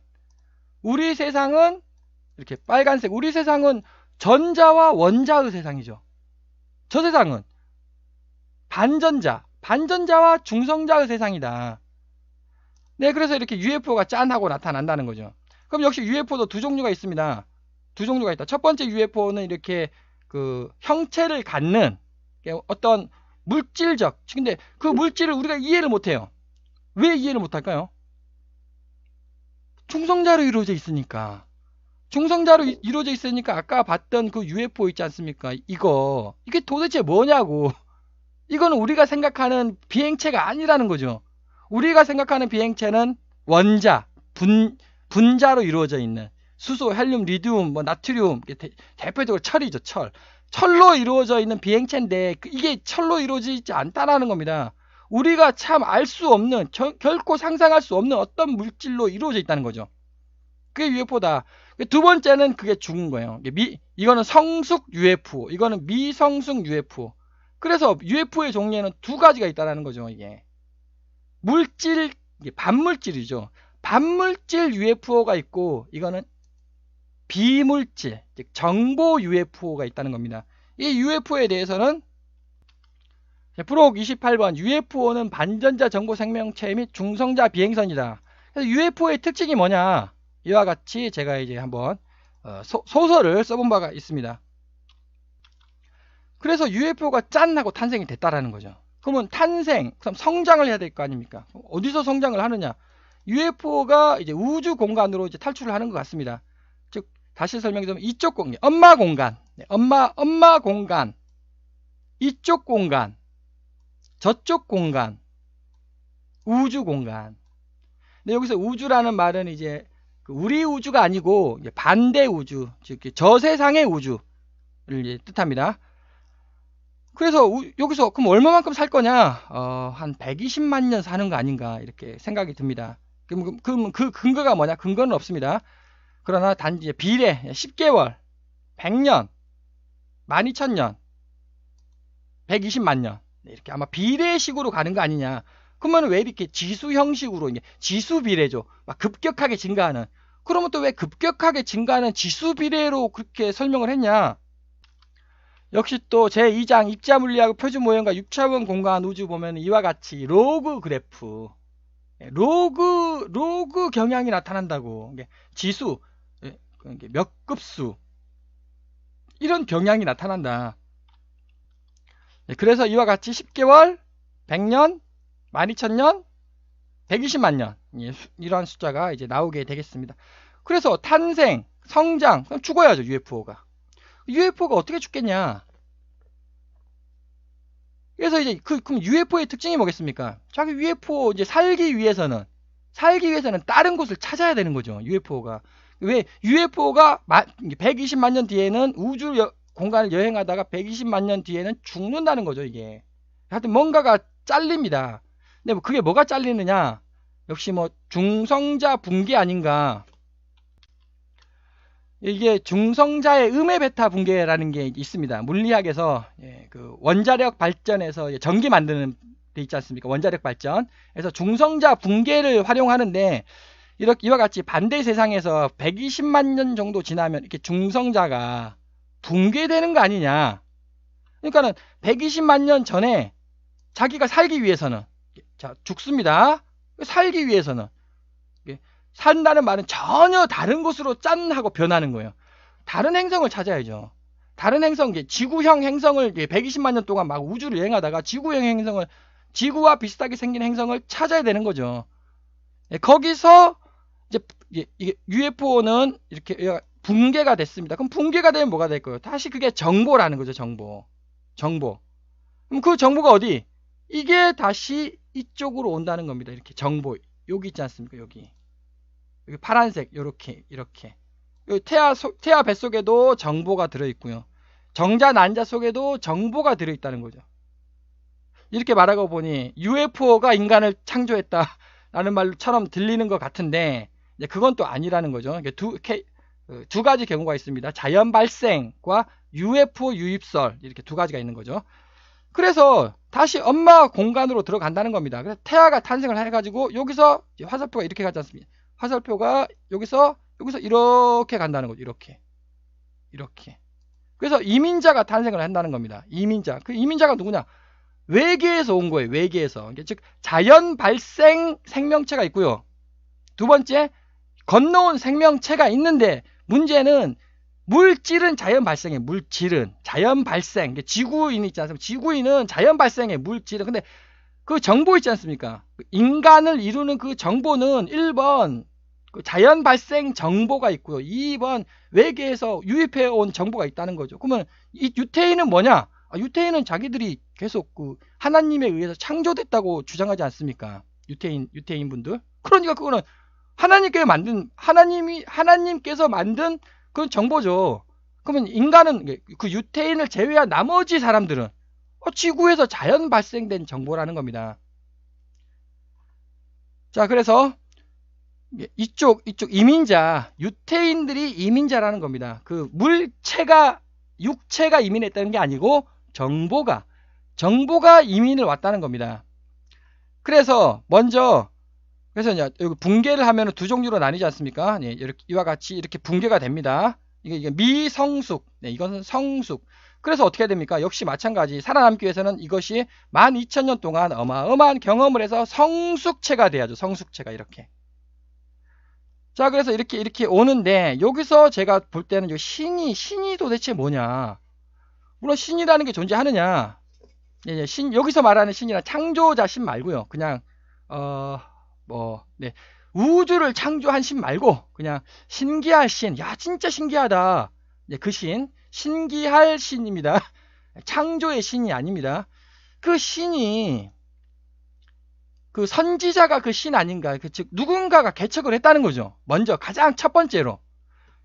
이렇게 빨간색, 우리 세상은 전자와 원자의 세상이죠. 저 세상은 반전자와 중성자의 세상이다. 네, 그래서 이렇게 UFO가 짠하고 나타난다는 거죠. 그럼 역시 UFO도 두 종류가 있습니다. 두 종류가 있다. 첫 번째 UFO는 이렇게 그 형체를 갖는 어떤 물질적, 근데 그 물질을 우리가 이해를 못해요. 왜 이해를 못할까요? 중성자로 이루어져 있으니까. 중성자로 이루어져 있으니까 아까 봤던 그 UFO 있지 않습니까? 이게 도대체 뭐냐고. 이거는 우리가 생각하는 비행체가 아니라는 거죠. 우리가 생각하는 비행체는 원자, 분자로 이루어져 있는 수소, 헬륨, 리튬, 나트륨, 대표적으로 철이죠. 철로 이루어져 있는 비행체인데 이게 철로 이루어지지 않다라는 겁니다. 우리가 참 알 수 없는, 결코 상상할 수 없는 어떤 물질로 이루어져 있다는 거죠. 그게 UFO다. 두 번째는 그게 죽은 거예요. 이거는 성숙 UFO, 이거는 미성숙 UFO. 그래서 UFO의 종류에는 두 가지가 있다는 거죠. 이게 물질, 반물질이죠. 반물질 UFO가 있고 이거는 비물질, 즉 정보 UFO가 있다는 겁니다. 이 UFO에 대해서는 프록 28번 UFO는 반전자 정보 생명체 및 중성자 비행선이다. 그래서 UFO의 특징이 뭐냐? 이와 같이 제가 이제 한번 소설을 써본 바가 있습니다. 그래서 UFO가 짠 하고 탄생이 됐다라는 거죠. 그러면 그럼 성장을 해야 될 거 아닙니까? 어디서 성장을 하느냐? UFO가 이제 우주 공간으로 이제 탈출을 하는 것 같습니다. 즉 다시 설명드리면 이쪽 공간, 엄마 공간, 엄마 공간, 이쪽 공간, 저쪽 공간, 우주 공간. 근데 여기서 우주라는 말은 이제 우리 우주가 아니고 반대 우주, 즉 저 세상의 우주를 뜻합니다. 그래서 여기서 그럼 얼마만큼 살 거냐? 한 120만 년 사는 거 아닌가 이렇게 생각이 듭니다. 그럼 그 근거가 뭐냐? 근거는 없습니다. 그러나 단지 비례 10개월, 100년, 12,000년, 120만 년 이렇게 아마 비례식으로 가는 거 아니냐? 그러면 왜 이렇게 지수 형식으로 지수 비례죠? 막 급격하게 증가하는. 그러면 또 왜 급격하게 증가하는 지수 비례로 그렇게 설명을 했냐? 역시 또 제2장 입자물리학 표준 모형과 6차원 공간 우주 보면 이와 같이 로그 그래프, 로그 경향이 나타난다고. 지수, 몇 급수, 이런 경향이 나타난다. 그래서 이와 같이 10개월, 100년, 12,000년, 120만 년 이러한 숫자가 이제 나오게 되겠습니다. 그래서 탄생, 성장, 그럼 죽어야죠. UFO가 어떻게 죽겠냐? 그래서 이제 그럼 UFO의 특징이 뭐겠습니까? 자기 UFO 이제 살기 위해서는 다른 곳을 찾아야 되는 거죠. UFO가 왜 UFO가 120만 년 뒤에는 우주 공간을 여행하다가 120만 년 뒤에는 죽는다는 거죠. 이게 하여튼 뭔가가 잘립니다. 근데 그게 뭐가 잘리느냐? 역시 중성자 붕괴 아닌가? 이게 중성자의 음의 베타 붕괴라는 게 있습니다. 물리학에서 그 원자력 발전에서 전기 만드는 데 있지 않습니까? 원자력 발전. 그래서 중성자 붕괴를 활용하는데 이렇게 이와 같이 반대 세상에서 120만 년 정도 지나면 이렇게 중성자가 붕괴되는 거 아니냐. 그러니까는 120만 년 전에 자기가 살기 위해서는 자 죽습니다. 살기 위해서는 산다는 말은 전혀 다른 곳으로 짠 하고 변하는 거예요. 다른 행성을 찾아야죠. 다른 행성, 지구형 행성을 120만 년 동안 막 우주를 여행하다가 지구형 행성을, 지구와 비슷하게 생긴 행성을 찾아야 되는 거죠. 거기서 이제 UFO는 이렇게 붕괴가 됐습니다. 그럼 붕괴가 되면 뭐가 될 거예요? 다시 그게 정보라는 거죠. 정보. 그럼 그 정보가 어디? 이게 다시 이쪽으로 온다는 겁니다. 이렇게 정보. 여기 있지 않습니까? 여기 파란색 이렇게 태아 뱃속에도 정보가 들어있고요. 정자 난자 속에도 정보가 들어있다는 거죠. 이렇게 말하고 보니 UFO가 인간을 창조했다라는 말처럼 들리는 것 같은데 그건 또 아니라는 거죠. 두 가지 경우가 있습니다. 자연 발생과 UFO 유입설 이렇게 두 가지가 있는 거죠. 그래서 다시 엄마 공간으로 들어간다는 겁니다. 그래서 태아가 탄생을 해가지고 여기서 화살표가 이렇게 가지 않습니까? 화살표가 여기서 이렇게 간다는 거죠. 이렇게. 그래서 이민자가 탄생을 한다는 겁니다. 이민자. 그 이민자가 누구냐? 외계에서 온 거예요. 외계에서. 즉 자연 발생 생명체가 있고요. 두 번째 건너온 생명체가 있는데 문제는 물질은 자연 발생이에요. 물질은 자연 발생. 지구인 있지 않습니까? 지구인은 자연 발생의 물질은. 근데 그 정보 있지 않습니까? 인간을 이루는 그 정보는 1번 그 자연 발생 정보가 있고요. 2번 외계에서 유입해 온 정보가 있다는 거죠. 그러면 이 유태인은 뭐냐? 유태인은 자기들이 계속 그 하나님에 의해서 창조됐다고 주장하지 않습니까? 유태인 분들. 그러니까 그거는 하나님께서 만든 그런 정보죠. 그러면 인간은 그 유태인을 제외한 나머지 사람들은 지구에서 자연 발생된 정보라는 겁니다. 자, 그래서 이쪽 이민자, 유태인들이 이민자라는 겁니다. 그 육체가 이민했다는 게 아니고 정보가 이민을 왔다는 겁니다. 그래서 이제 여기 붕괴를 하면 두 종류로 나뉘지 않습니까? 네, 이렇게 이와 같이 이렇게 붕괴가 됩니다. 이게 미성숙, 이것은 성숙. 그래서 어떻게 됩니까? 역시 마찬가지 살아남기 위해서는 이것이 12,000년 동안 어마어마한 경험을 해서 성숙체가 돼야죠. 성숙체가 이렇게. 자, 그래서 이렇게 오는데 여기서 제가 볼 때는 신이 도대체 뭐냐? 물론 신이라는 게 존재하느냐? 여기서 말하는 신이란 창조자 신 말고요. 그냥 우주를 창조한 신 말고 그냥 신기할 신. 야, 진짜 신기하다. 그 신기할 신입니다. 창조의 신이 아닙니다. 그 신이 그 선지자가 그 신 아닌가? 즉 누군가가 개척을 했다는 거죠. 먼저 가장 첫 번째로.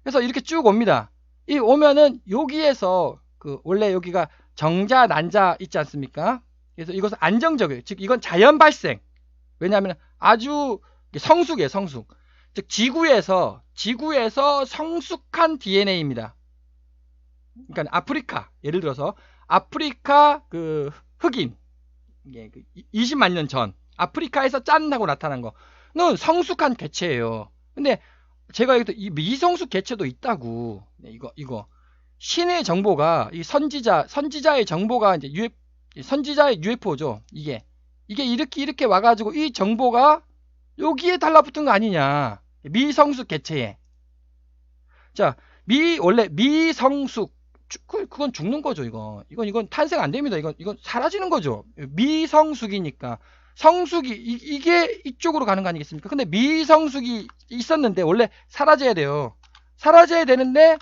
그래서 이렇게 쭉 옵니다. 이 오면은 여기에서 그 원래 여기가 정자 난자 있지 않습니까? 그래서 이것은 안정적이에요. 즉 이건 자연 발생. 왜냐하면 아주 성숙이에요. 성숙. 즉 지구에서 성숙한 DNA입니다. 그러니까 아프리카, 예를 들어서 아프리카 그 흑인 20만 년 전 아프리카에서 짠 하고 나타난 거는 성숙한 개체예요. 근데 제가 여기도 이 미성숙 개체도 있다고. 이거 신의 정보가 이 선지자의 정보가 이제 선지자의 UFO죠. 이게 이렇게 와가지고 이 정보가 여기에 달라붙은 거 아니냐? 미성숙 개체에. 자, 원래 미성숙 그건 죽는 거죠. 이건 탄생 안 됩니다. 이건 사라지는 거죠. 미성숙이니까. 성숙이 이게 이쪽으로 가는 거 아니겠습니까? 근데 미성숙이 있었는데 원래 사라져야 돼요. 사라져야 되는데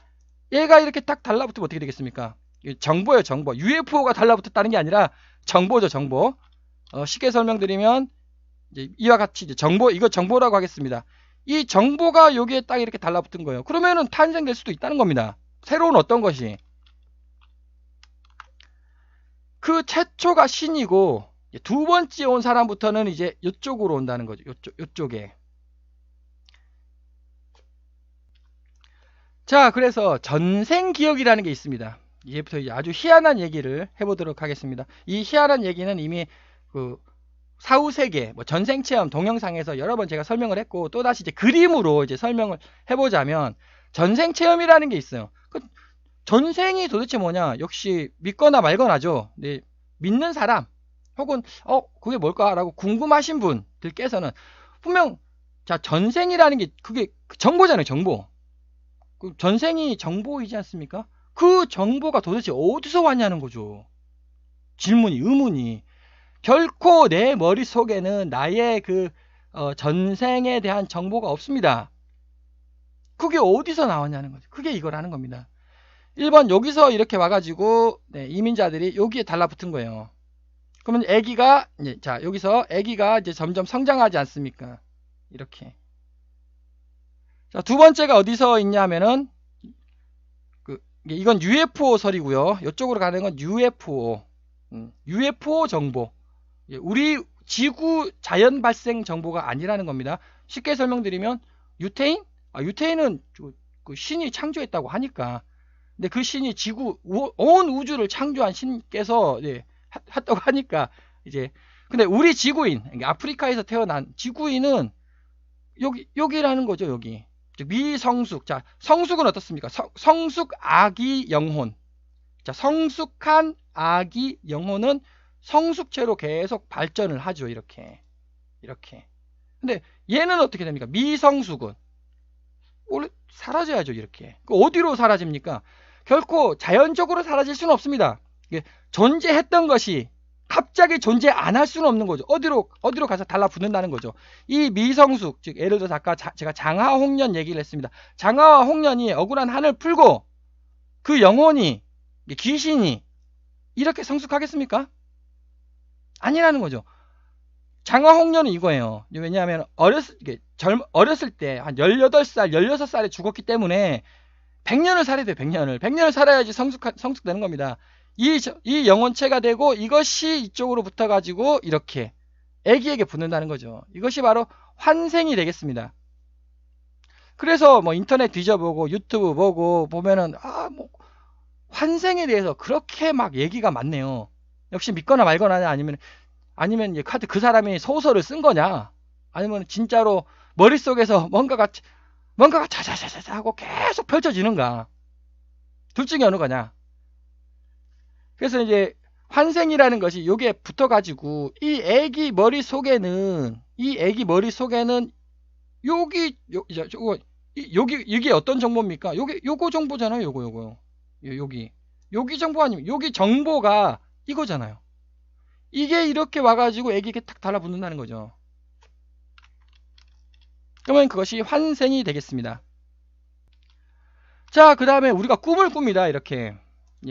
얘가 이렇게 딱 달라붙으면 어떻게 되겠습니까? 정보예요. 정보. UFO가 달라붙었다는 게 아니라 정보죠. 정보. 쉽게 설명드리면 이제 이와 같이 이제 이거 정보라고 하겠습니다. 이 정보가 여기에 딱 이렇게 달라붙은 거예요. 그러면은 탄생될 수도 있다는 겁니다. 새로운 어떤 것이. 그 최초가 신이고 두 번째 온 사람부터는 이제 이쪽으로 온다는 거죠. 이쪽에. 자, 그래서 전생기억이라는 게 있습니다. 이제부터 아주 희한한 얘기를 해보도록 하겠습니다. 이 희한한 얘기는 이미 그 사후세계, 뭐 전생체험 동영상에서 여러 번 제가 설명을 했고, 또다시 이제 그림으로 이제 설명을 해보자면, 전생체험이라는 게 있어요. 그 전생이 도대체 뭐냐? 역시 믿거나 말거나죠. 네, 믿는 사람, 혹은, 그게 뭘까라고 궁금하신 분들께서는 분명, 자, 전생이라는 게 그게 정보잖아요, 정보. 그 전생이 정보이지 않습니까? 그 정보가 도대체 어디서 왔냐는 거죠. 질문이, 의문이. 결코 내 머릿속에는 나의 그 전생에 대한 정보가 없습니다. 그게 어디서 나왔냐는 거죠. 그게 이거라는 겁니다. 1번 여기서 이렇게 와가지고 이민자들이 여기에 달라붙은 거예요. 그러면 아기가 자, 여기서 아기가 이제 점점 성장하지 않습니까? 이렇게. 자, 두 번째가 어디서 있냐면은 이건 UFO 설이고요. 이쪽으로 가는 건 UFO. UFO 정보. 우리 지구 자연 발생 정보가 아니라는 겁니다. 쉽게 설명드리면 유태인? 유태인은 그 신이 창조했다고 하니까. 근데 그 신이 지구 온 우주를 창조한 신께서 했다고 하니까 이제 근데 우리 지구인 아프리카에서 태어난 지구인은 여기라는 거죠. 여기. 미성숙. 자, 성숙은 어떻습니까? 성숙 아기 영혼. 자, 성숙한 아기 영혼은 성숙체로 계속 발전을 하죠. 이렇게. 근데 얘는 어떻게 됩니까? 미성숙은 원래 사라져야죠. 이렇게. 어디로 사라집니까? 결코 자연적으로 사라질 수는 없습니다. 존재했던 것이 갑자기 존재 안 할 수는 없는 거죠. 어디로 가서 달라붙는다는 거죠. 이 미성숙, 즉 예를 들어서 아까 제가 장하홍련 얘기를 했습니다. 장하와 홍련이 억울한 한을 풀고 그 영혼이, 귀신이 이렇게 성숙하겠습니까? 아니라는 거죠. 장하홍련은 이거예요. 왜냐하면 어렸을 때 한 18살, 16살에 죽었기 때문에 100년을 살아야 돼요. 100년을 살아야지 성숙되는 겁니다. 이 영혼체가 되고 이것이 이쪽으로 붙어가지고 이렇게 애기에게 붙는다는 거죠. 이것이 바로 환생이 되겠습니다. 그래서 뭐 인터넷 뒤져보고 유튜브 보고 보면은 뭐 환생에 대해서 그렇게 막 얘기가 많네요. 역시 믿거나 말거나 아니면 카드 그 사람이 소설을 쓴 거냐, 아니면 진짜로 머릿속에서 뭔가가 자자자자 하고 계속 펼쳐지는가, 둘 중에 어느 거냐. 그래서 이제 환생이라는 것이 여기에 붙어가지고 이 애기 머릿속에는 여기 이게 어떤 정보입니까? 요거 정보잖아요. 여기 정보 아니면 여기 정보가 이거잖아요. 이게 이렇게 와가지고 애기에게 탁 달라붙는다는 거죠. 그러면 그것이 환생이 되겠습니다. 자, 그 다음에 우리가 꿈을 꿉니다. 이렇게.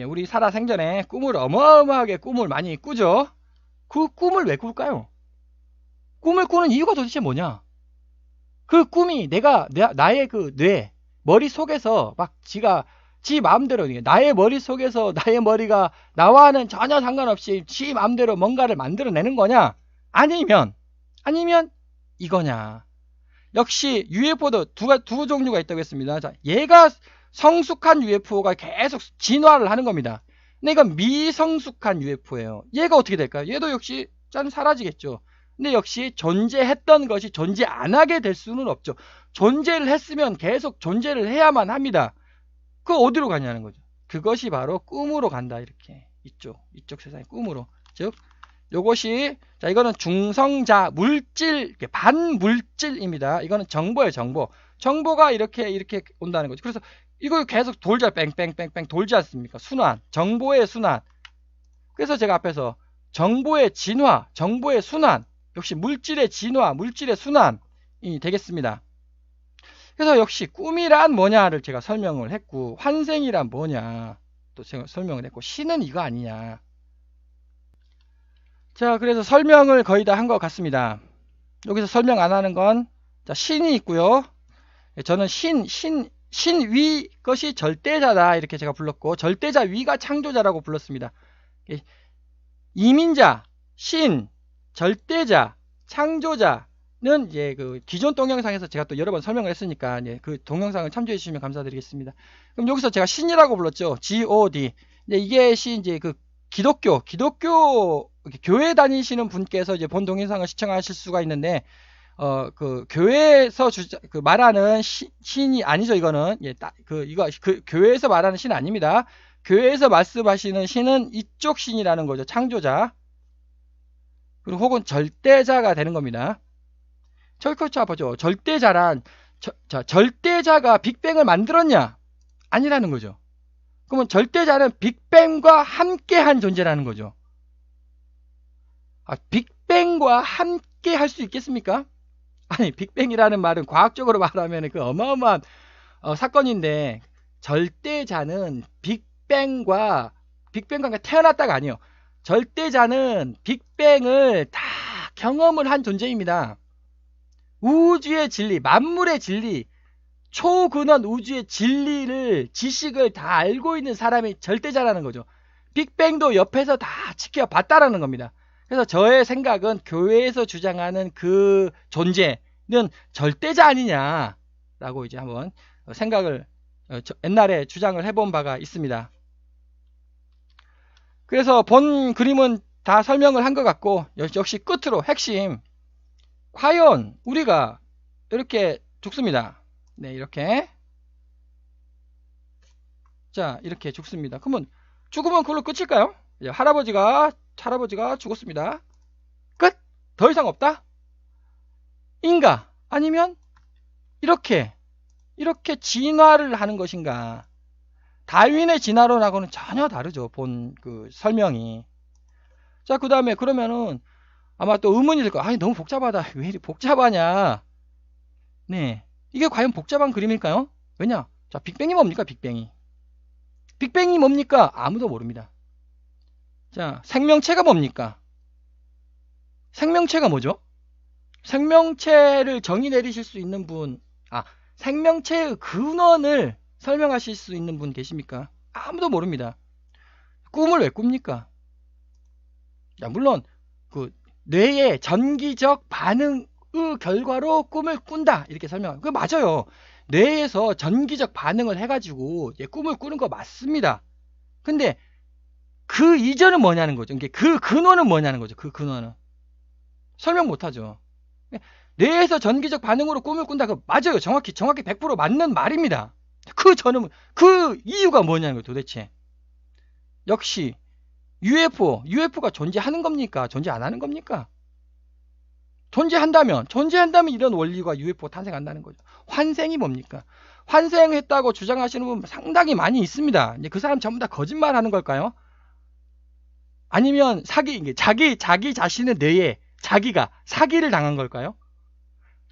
우리 살아생전에 어마어마하게 꿈을 많이 꾸죠. 그 꿈을 왜 꿀까요? 꿈을 꾸는 이유가 도대체 뭐냐? 그 꿈이 나의 그 머릿속에서 막 지 마음대로, 나의 머릿속에서 나의 머리가 나와는 전혀 상관없이 지 마음대로 뭔가를 만들어내는 거냐? 아니면 이거냐? 역시 UFO도 두 종류가 있다고 했습니다. 자, 얘가 성숙한 UFO가 계속 진화를 하는 겁니다. 근데 이건 미성숙한 UFO예요. 얘가 어떻게 될까요? 얘도 역시 사라지겠죠. 근데 역시 존재했던 것이 존재 안 하게 될 수는 없죠. 존재를 했으면 계속 존재를 해야만 합니다. 그 어디로 가냐는 거죠. 그것이 바로 꿈으로 간다. 이렇게 이쪽 세상의 꿈으로. 즉 요것이, 자, 이거는 중성자 물질, 반물질입니다. 이거는 정보예요. 정보가 이렇게 온다는 거죠. 그래서 이거 계속 돌자, 뺑뺑뺑뺑 돌지 않습니까? 정보의 순환. 그래서 제가 앞에서 정보의 진화, 정보의 순환, 역시 물질의 진화, 물질의 순환이 되겠습니다. 그래서 역시 꿈이란 뭐냐를 제가 설명을 했고, 환생이란 뭐냐 또 제가 설명을 했고, 신은 이거 아니냐. 자, 그래서 설명을 거의 다 한 것 같습니다. 여기서 설명 안 하는 건, 자, 신이 있고요. 저는 신위 것이 절대자다 이렇게 제가 불렀고, 절대자 위가 창조자라고 불렀습니다. 이민자, 신, 절대자, 창조자, 이제 그 기존 동영상에서 제가 또 여러 번 설명을 했으니까 이제 그 동영상을 참조해 주시면 감사드리겠습니다. 그럼 여기서 제가 신이라고 불렀죠. God. 이게 이제 그 기독교 교회 다니시는 분께서 이제 본 동영상을 시청하실 수가 있는데 그 교회에서 말하는 신이 아니죠. 이거는 교회에서 말하는 신 아닙니다. 교회에서 말씀하시는 신은 이쪽 신이라는 거죠. 창조자. 그리고 혹은 절대자가 되는 겁니다. 자 보죠. 절대자가 빅뱅을 만들었냐? 아니라는 거죠. 그러면 절대자는 빅뱅과 함께한 존재라는 거죠. 빅뱅과 함께 할 수 있겠습니까? 아니, 빅뱅이라는 말은 과학적으로 말하면 그 어마어마한 사건인데, 절대자는 빅뱅과 태어났다가 아니에요. 절대자는 빅뱅을 다 경험을 한 존재입니다. 우주의 진리, 만물의 진리, 초근원 우주의 진리를, 지식을 다 알고 있는 사람이 절대자라는 거죠. 빅뱅도 옆에서 다 지켜봤다라는 겁니다. 그래서 저의 생각은 교회에서 주장하는 그 존재는 절대자 아니냐라고 이제 한번 생각을 옛날에 주장을 해본 바가 있습니다. 그래서 본 그림은 다 설명을 한 것 같고, 역시 끝으로 핵심, 과연 우리가 이렇게 죽습니다. 네, 이렇게. 자, 이렇게 죽습니다. 그러면 죽으면 그걸로 끝일까요? 할아버지가 죽었습니다. 끝? 더 이상 없다? 인가? 아니면 이렇게 진화를 하는 것인가? 다윈의 진화론하고는 전혀 다르죠. 본 그 설명이. 자, 그 다음에 그러면은 아마 또 의문이 들 거야. 아니, 너무 복잡하다. 왜 이리 복잡하냐? 네. 이게 과연 복잡한 그림일까요? 왜냐? 자, 빅뱅이 뭡니까? 빅뱅이 뭡니까? 아무도 모릅니다. 자, 생명체가 뭡니까? 생명체가 뭐죠? 생명체를 정의 내리실 수 있는 분, 생명체의 근원을 설명하실 수 있는 분 계십니까? 아무도 모릅니다. 꿈을 왜 꿉니까? 자, 물론 그 뇌의 전기적 반응의 결과로 꿈을 꾼다 이렇게 설명해요. 그거 맞아요. 뇌에서 전기적 반응을 해가지고 꿈을 꾸는 거 맞습니다. 근데 그 이전은 뭐냐는 거죠. 그 근원은 뭐냐는 거죠. 그 근원은 설명 못하죠. 뇌에서 전기적 반응으로 꿈을 꾼다. 그거 맞아요. 정확히 100% 맞는 말입니다. 그 이유가 뭐냐는 거예요. 도대체. 역시 UFO가 존재하는 겁니까? 존재 안 하는 겁니까? 존재한다면 이런 원리가 UFO 탄생한다는 거죠. 환생이 뭡니까? 환생했다고 주장하시는 분 상당히 많이 있습니다. 이제 그 사람 전부 다 거짓말 하는 걸까요? 아니면 자기 자신의 뇌에 자기가 사기를 당한 걸까요?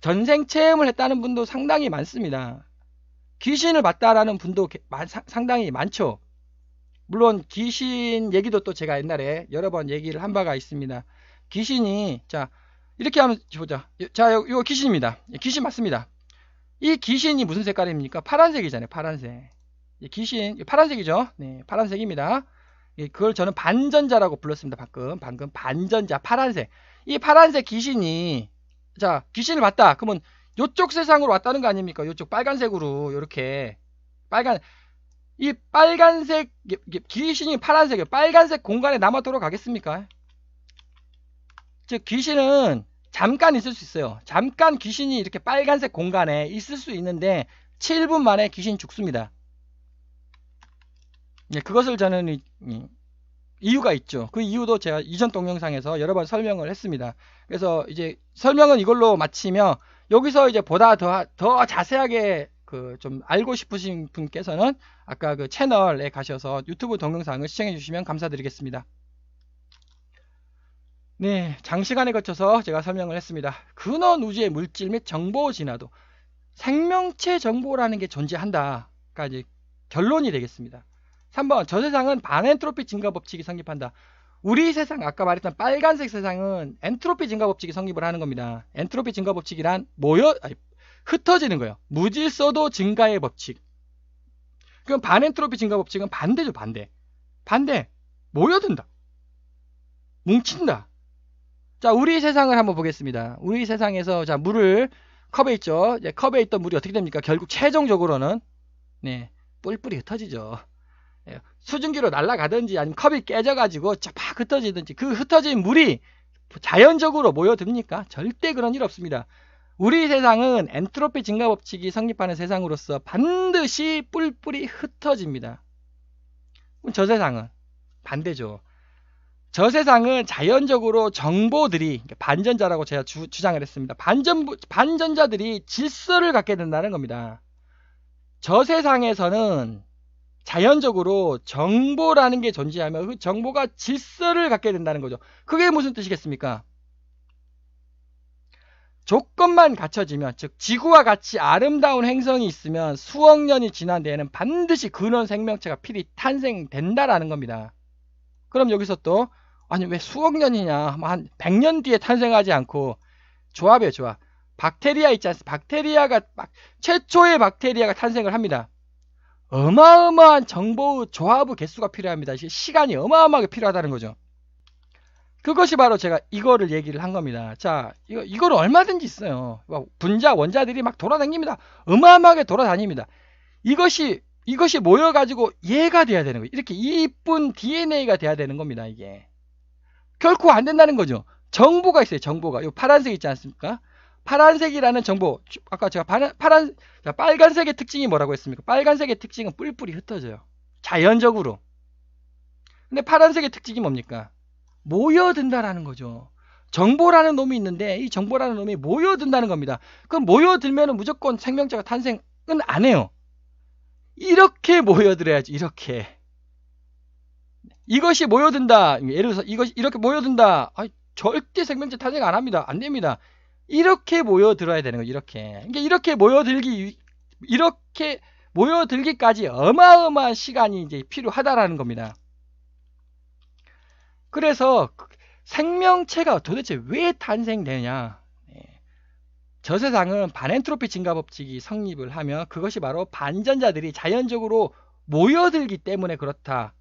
전생 체험을 했다는 분도 상당히 많습니다. 귀신을 봤다라는 분도 상당히 많죠. 물론 귀신 얘기도 또 제가 옛날에 여러 번 얘기를 한 바가 있습니다. 귀신이, 자, 이렇게 하면 보자. 자, 이거 귀신입니다. 귀신 맞습니다. 이 귀신이 무슨 색깔입니까? 파란색이잖아요. 파란색. 귀신 파란색이죠. 네, 파란색입니다. 그걸 저는 반전자라고 불렀습니다. 방금 반전자, 파란색. 이 파란색 귀신이, 자, 귀신을 봤다. 그러면 요쪽 세상으로 왔다는 거 아닙니까? 요쪽 빨간색으로 이렇게 이 빨간색 귀신이 파란색이에요. 빨간색 공간에 남아도록 하겠습니까? 즉 귀신은 잠깐 있을 수 있어요. 잠깐 귀신이 이렇게 빨간색 공간에 있을 수 있는데 7분 만에 귀신이 죽습니다. 그것을 저는 이유가 있죠. 그 이유도 제가 이전 동영상에서 여러 번 설명을 했습니다. 그래서 이제 설명은 이걸로 마치며, 여기서 이제 보다 더 자세하게 좀 알고 싶으신 분께서는 아까 그 채널에 가셔서 유튜브 동영상을 시청해 주시면 감사드리겠습니다. 네, 장시간에 거쳐서 제가 설명을 했습니다. 근원 우주의 물질 및 정보 진화도, 생명체 정보라는 게 존재한다가 이제 결론이 되겠습니다. 3번, 저 세상은 반엔트로피 증가 법칙이 성립한다. 우리 세상, 아까 말했던 빨간색 세상은 엔트로피 증가 법칙이 성립을 하는 겁니다. 엔트로피 증가 법칙이란 흩어지는 거예요. 무질서도 증가의 법칙. 그럼 반엔트로피 증가 법칙은 반대죠. 반대. 모여든다. 뭉친다. 자, 우리 세상을 한번 보겠습니다. 우리 세상에서 자, 물을 컵에 있죠. 이제 컵에 있던 물이 어떻게 됩니까? 결국 최종적으로는 네, 뿔뿔이 흩어지죠. 예, 수증기로 날아가든지 아니면 컵이 깨져가지고 쫙 흩어지든지 그 흩어진 물이 자연적으로 모여듭니까? 절대 그런 일 없습니다. 우리 세상은 엔트로피 증가 법칙이 성립하는 세상으로서 반드시 뿔뿔이 흩어집니다. 그럼 저 세상은 반대죠. 저 세상은 자연적으로 정보들이 반전자라고 제가 주장을 했습니다. 반전자들이 질서를 갖게 된다는 겁니다. 저 세상에서는 자연적으로 정보라는 게 존재하며 그 정보가 질서를 갖게 된다는 거죠. 그게 무슨 뜻이겠습니까? 조건만 갖춰지면, 즉 지구와 같이 아름다운 행성이 있으면 수억 년이 지난 데에는 반드시 근원 생명체가 필히 탄생된다라는 겁니다. 그럼 여기서 또 아니 왜 수억 년이냐, 한 100년 뒤에 탄생하지 않고, 조합이에요, 조합. 박테리아 있지 않습니까? 박테리아가 최초의 박테리아가 탄생을 합니다. 어마어마한 정보의 조합의 개수가 필요합니다. 시간이 어마어마하게 필요하다는 거죠. 그것이 바로 제가 이거를 얘기를 한 겁니다. 자, 이거는 얼마든지 있어요. 분자, 원자들이 막 돌아다닙니다. 어마어마하게 돌아다닙니다. 이것이 모여가지고 얘가 돼야 되는 거예요. 이렇게 이쁜 DNA가 돼야 되는 겁니다, 이게. 결코 안 된다는 거죠. 정보가 있어요, 정보가. 이 파란색 있지 않습니까? 파란색이라는 정보. 아까 제가 빨간색의 특징이 뭐라고 했습니까? 빨간색의 특징은 뿔뿔이 흩어져요. 자연적으로. 근데 파란색의 특징이 뭡니까? 모여든다라는 거죠. 정보라는 놈이 있는데 이 정보라는 놈이 모여든다는 겁니다. 그럼 모여들면 무조건 생명체가 탄생은 안 해요. 이렇게 모여들어야지. 이렇게. 이것이 모여든다. 예를 들어서 이것이 이렇게 모여든다. 절대 생명체 탄생 안 합니다. 안 됩니다. 이렇게 모여들어야 되는 거죠. 이렇게. 그러니까 이렇게 모여들기까지 어마어마한 시간이 이제 필요하다라는 겁니다. 그래서 생명체가 도대체 왜 탄생되냐? 저 세상은 반엔트로피 증가 법칙이 성립을 하며 그것이 바로 반전자들이 자연적으로 모여들기 때문에 그렇다.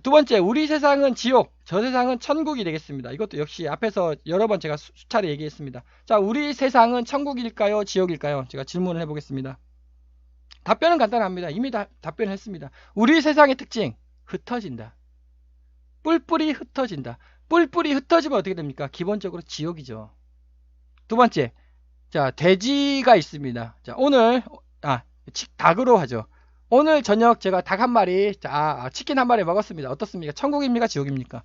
두 번째, 우리 세상은 지옥, 저 세상은 천국이 되겠습니다. 이것도 역시 앞에서 여러 번 제가 수차례 얘기했습니다. 자, 우리 세상은 천국일까요? 지옥일까요? 제가 질문을 해보겠습니다. 답변은 간단합니다. 이미 답변을 했습니다. 우리 세상의 특징, 흩어진다. 뿔뿔이 흩어진다. 뿔뿔이 흩어지면 어떻게 됩니까? 기본적으로 지옥이죠. 두 번째, 자, 돼지가 있습니다. 자, 오늘, 닭으로 하죠. 오늘 저녁 제가 닭 한 마리, 치킨 한 마리 먹었습니다. 어떻습니까? 천국입니까? 지옥입니까?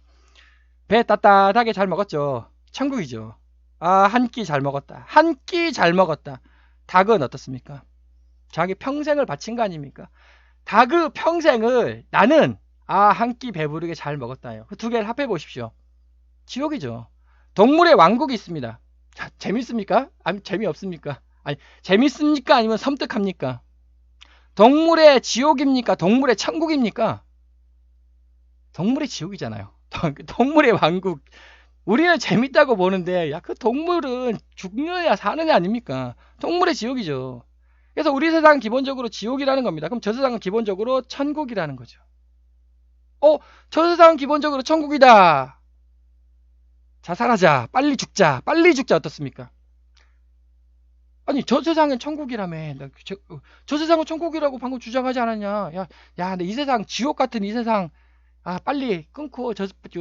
배 따뜻하게 잘 먹었죠. 천국이죠. 한 끼 잘 먹었다. 한 끼 잘 먹었다. 닭은 어떻습니까? 자기 평생을 바친 거 아닙니까? 닭의 평생을 나는 한 끼 배부르게 잘 먹었다요. 그 두 개를 합해 보십시오. 지옥이죠. 동물의 왕국이 있습니다. 자, 재밌습니까? 아니, 재미없습니까? 아니, 재밌습니까? 아니면 섬뜩합니까? 동물의 지옥입니까? 동물의 천국입니까? 동물의 지옥이잖아요. 동물의 왕국. 우리는 재밌다고 보는데, 그 동물은 죽느냐 사느냐 아닙니까? 동물의 지옥이죠. 그래서 우리 세상은 기본적으로 지옥이라는 겁니다. 그럼 저 세상은 기본적으로 천국이라는 거죠. 저 세상은 기본적으로 천국이다. 자살하자. 빨리 죽자. 빨리 죽자. 어떻습니까? 아니, 저 세상은 천국이라며. 저 세상은 천국이라고 방금 주장하지 않았냐? 근데 이 세상, 지옥 같은 이 세상, 빨리 끊고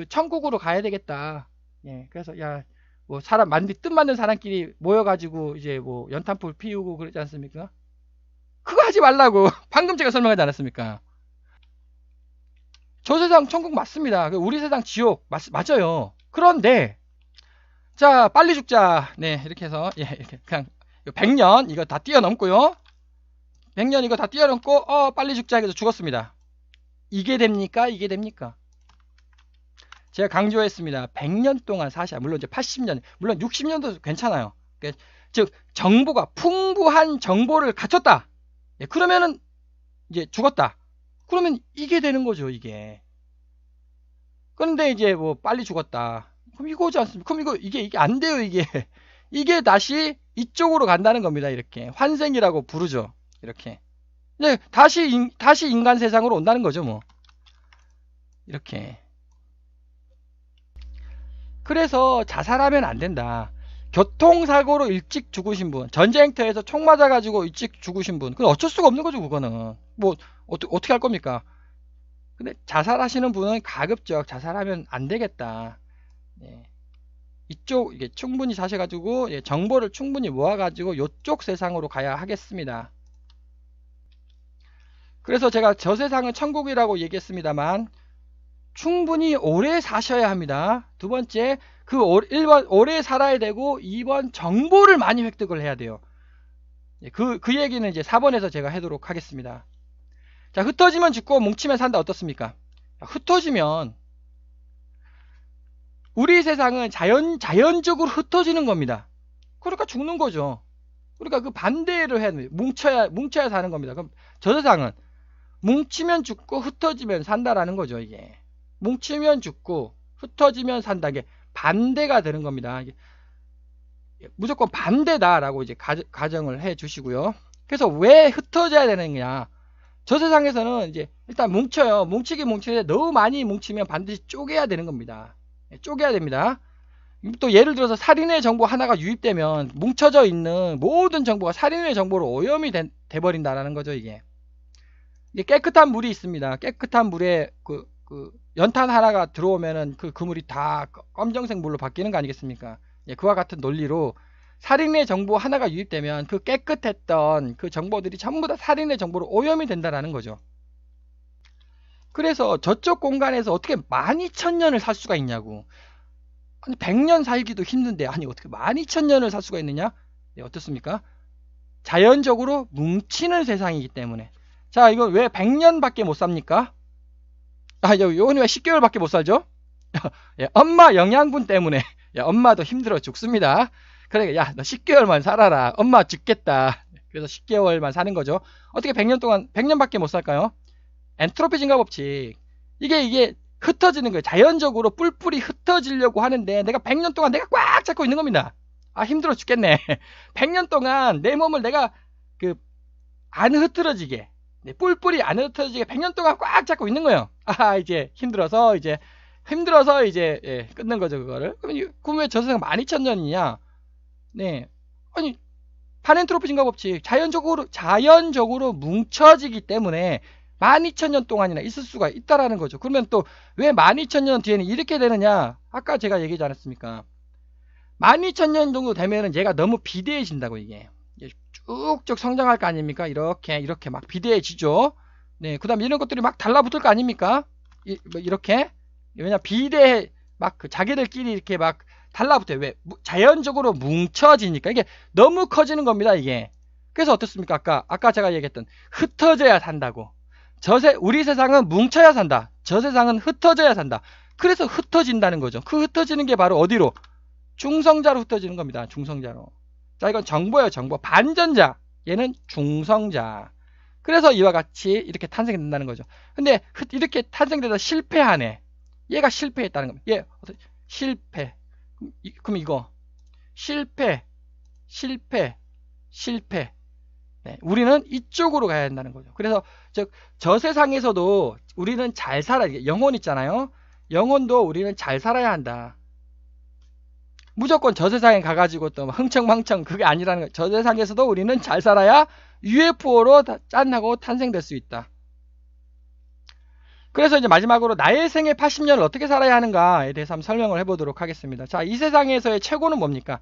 천국으로 가야 되겠다. 예, 그래서 뭐 뜻 맞는 사람끼리 모여가지고 이제 뭐 연탄불 피우고 그러지 않습니까? 그거 하지 말라고. 방금 제가 설명하지 않았습니까? 저 세상 천국 맞습니다. 우리 세상 지옥 맞아요. 그런데 자, 빨리 죽자. 네, 이렇게 해서 이렇게 그냥 100년 이거 다 뛰어넘고요. 100년 이거 다 뛰어넘고 빨리 죽자 해서 죽었습니다. 이게 됩니까? 이게 됩니까? 제가 강조했습니다. 100년 동안 사셔야, 물론 이제 80년, 물론 60년도 괜찮아요. 즉 정보가 풍부한 정보를 갖췄다. 그러면은 이제 죽었다. 그러면 이게 되는 거죠, 이게. 그런데 이제 뭐 빨리 죽었다. 그럼 이거지 않습니까? 그럼 이게 안 돼요, 이게. 이게 다시 이쪽으로 간다는 겁니다. 이렇게 환생이라고 부르죠. 이렇게. 이제 다시 인간 세상으로 온다는 거죠, 뭐. 이렇게. 그래서 자살하면 안 된다. 교통사고로 일찍 죽으신 분, 전쟁터에서 총 맞아가지고 일찍 죽으신 분, 그건 어쩔 수가 없는 거죠, 그거는. 뭐, 어떻게 할 겁니까? 근데 자살하시는 분은 가급적 자살하면 안 되겠다. 예. 이쪽, 이게 충분히 사셔가지고, 예, 정보를 충분히 모아가지고, 요쪽 세상으로 가야 하겠습니다. 그래서 제가 저 세상은 천국이라고 얘기했습니다만, 충분히 오래 사셔야 합니다. 두 번째, 1번 오래 살아야 되고 2번 정보를 많이 획득을 해야 돼요. 그 얘기는 이제 4번에서 제가 하도록 하겠습니다. 자, 흩어지면 죽고 뭉치면 산다 어떻습니까? 흩어지면 우리 세상은 자연적으로 흩어지는 겁니다. 그러니까 죽는 거죠. 그러니까 그 반대를 해야 돼요. 뭉쳐야 사는 겁니다. 그럼 저 세상은 뭉치면 죽고 흩어지면 산다라는 거죠, 이게. 뭉치면 죽고 흩어지면 산다. 이게 반대가 되는 겁니다. 무조건 반대다라고 이제 가정을 해 주시고요. 그래서 왜 흩어져야 되느냐? 저 세상에서는 이제 일단 뭉쳐요. 뭉치는데 너무 많이 뭉치면 반드시 쪼개야 되는 겁니다. 쪼개야 됩니다. 또 예를 들어서 살인의 정보 하나가 유입되면 뭉쳐져 있는 모든 정보가 살인의 정보로 오염이 돼버린다라는 거죠, 이게. 깨끗한 물이 있습니다. 깨끗한 물에 그 연탄 하나가 들어오면은 그 물이 다 검정색 물로 바뀌는 거 아니겠습니까? 그와 같은 논리로 살인의 정보 하나가 유입되면 그 깨끗했던 그 정보들이 전부 다 살인의 정보로 오염이 된다라는 거죠. 그래서 저쪽 공간에서 어떻게 12,000년을 살 수가 있냐고. 아니 100년 살기도 힘든데 아니 어떻게 12,000년을 살 수가 있느냐? 네, 어떻습니까? 자연적으로 뭉치는 세상이기 때문에. 자, 이거 왜 100년밖에 못 삽니까? 요건 왜 10개월밖에 못 살죠? 예, 엄마 영양분 때문에. 야, 엄마도 힘들어 죽습니다. 그러니까 야, 너 10개월만 살아라. 엄마 죽겠다. 그래서 10개월만 사는 거죠. 어떻게 100년 동안 100년밖에 못 살까요? 엔트로피 증가 법칙. 이게 흩어지는 거예요. 자연적으로 뿔뿔이 흩어지려고 하는데 내가 100년 동안 내가 꽉 잡고 있는 겁니다. 아, 힘들어 죽겠네. 100년 동안 내 몸을 내가 안 흩어지게, 뿔뿔이 안 흩어지게 100년 동안 꽉 잡고 있는 거예요. 아, 이제 힘들어서 이제 예, 끊는 거죠, 그거를. 그럼 왜 저 세상 12,000년이냐? 네. 아니, 판엔트로피 증가 법칙. 자연적으로 뭉쳐지기 때문에 12,000년 동안이나 있을 수가 있다라는 거죠. 그러면 또 왜 12,000년 뒤에는 이렇게 되느냐? 아까 제가 얘기하지 않았습니까? 12,000년 정도 되면은 얘가 너무 비대해진다고, 이게. 쭉쭉 성장할 거 아닙니까? 이렇게 막 비대해지죠. 네. 그 다음에 이런 것들이 막 달라붙을 거 아닙니까? 이렇게. 왜냐, 막 자기들끼리 이렇게 막 달라붙어요. 왜? 자연적으로 뭉쳐지니까. 이게 너무 커지는 겁니다, 이게. 그래서 어떻습니까? 아까 제가 얘기했던 흩어져야 산다고. 우리 세상은 뭉쳐야 산다. 저 세상은 흩어져야 산다. 그래서 흩어진다는 거죠. 그 흩어지는 게 바로 어디로? 중성자로 ht어지는 겁니다. 중성자로. 자, 이건 정보예요, 정보. 반전자. 얘는 중성자. 그래서 이와 같이 이렇게 탄생된다는 거죠. 근데 이렇게 탄생되다 실패하네. 얘가 실패했다는 겁니다. 얘 실패. 그럼 이거 실패. 네, 우리는 이쪽으로 가야 한다는 거죠. 그래서 저 세상에서도 우리는 잘 살아야, 영혼 있잖아요. 영혼도 우리는 잘 살아야 한다. 무조건 저 세상에 가가지고 또 흥청망청 그게 아니라는 거예요. 저 세상에서도 우리는 잘 살아야 UFO로 짠하고 탄생될 수 있다. 그래서 이제 마지막으로 나의 생애 80년을 어떻게 살아야 하는가에 대해서 한번 설명을 해보도록 하겠습니다. 자, 이 세상에서의 최고는 뭡니까?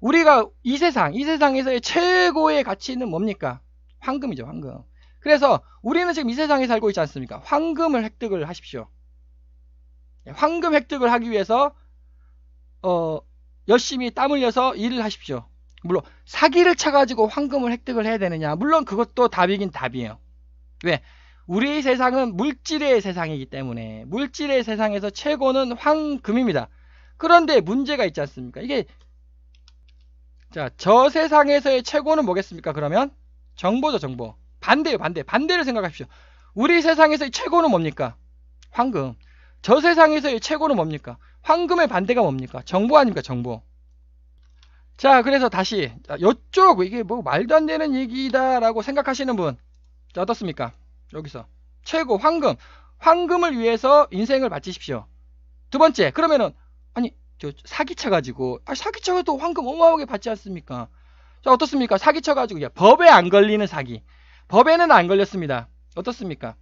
우리가 이 세상에서의 최고의 가치는 뭡니까? 황금이죠, 황금. 그래서 우리는 지금 이 세상에 살고 있지 않습니까? 황금을 획득을 하십시오. 황금 획득을 하기 위해서 열심히 땀 흘려서 일을 하십시오. 물론 사기를 쳐가지고 황금을 획득을 해야 되느냐? 물론 그것도 답이긴 답이에요. 왜? 우리 세상은 물질의 세상이기 때문에 물질의 세상에서 최고는 황금입니다. 그런데 문제가 있지 않습니까? 이게 저 세상에서의 최고는 뭐겠습니까? 그러면 정보죠, 정보. 반대예요, 반대. 반대를 생각하십시오. 우리 세상에서의 최고는 뭡니까? 황금. 저 세상에서의 최고는 뭡니까? 황금의 반대가 뭡니까? 정보 아닙니까? 정보. 자, 그래서 다시 요쪽 이게 뭐 말도 안 되는 얘기다라고 생각하시는 분, 자, 어떻습니까? 여기서 최고 황금을 위해서 인생을 바치십시오. 두 번째, 그러면은 아니 사기쳐가지고, 사기쳐도 황금 어마어마하게 받지 않습니까? 자, 어떻습니까? 사기쳐가지고, 법에 안 걸리는 사기. 법에는 안 걸렸습니다. 어떻습니까?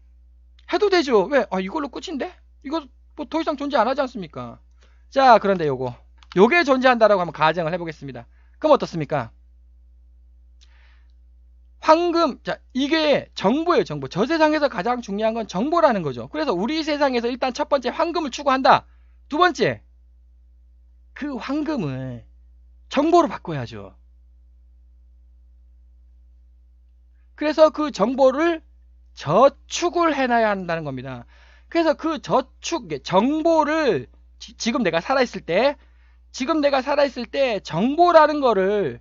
해도 되죠. 왜? 이걸로 끝인데? 이거 뭐 더 이상 존재 안 하지 않습니까? 자, 그런데 요게 존재한다라고 한번 가정을 해보겠습니다. 그럼 어떻습니까? 황금, 자, 이게 정보예요, 정보. 저 세상에서 가장 중요한 건 정보라는 거죠. 그래서 우리 세상에서 일단 첫 번째 황금을 추구한다. 두 번째, 그 황금을 정보로 바꿔야죠. 그래서 그 정보를 저축을 해놔야 한다는 겁니다. 그래서 그 정보를 지금 내가 살아있을 때 정보라는 거를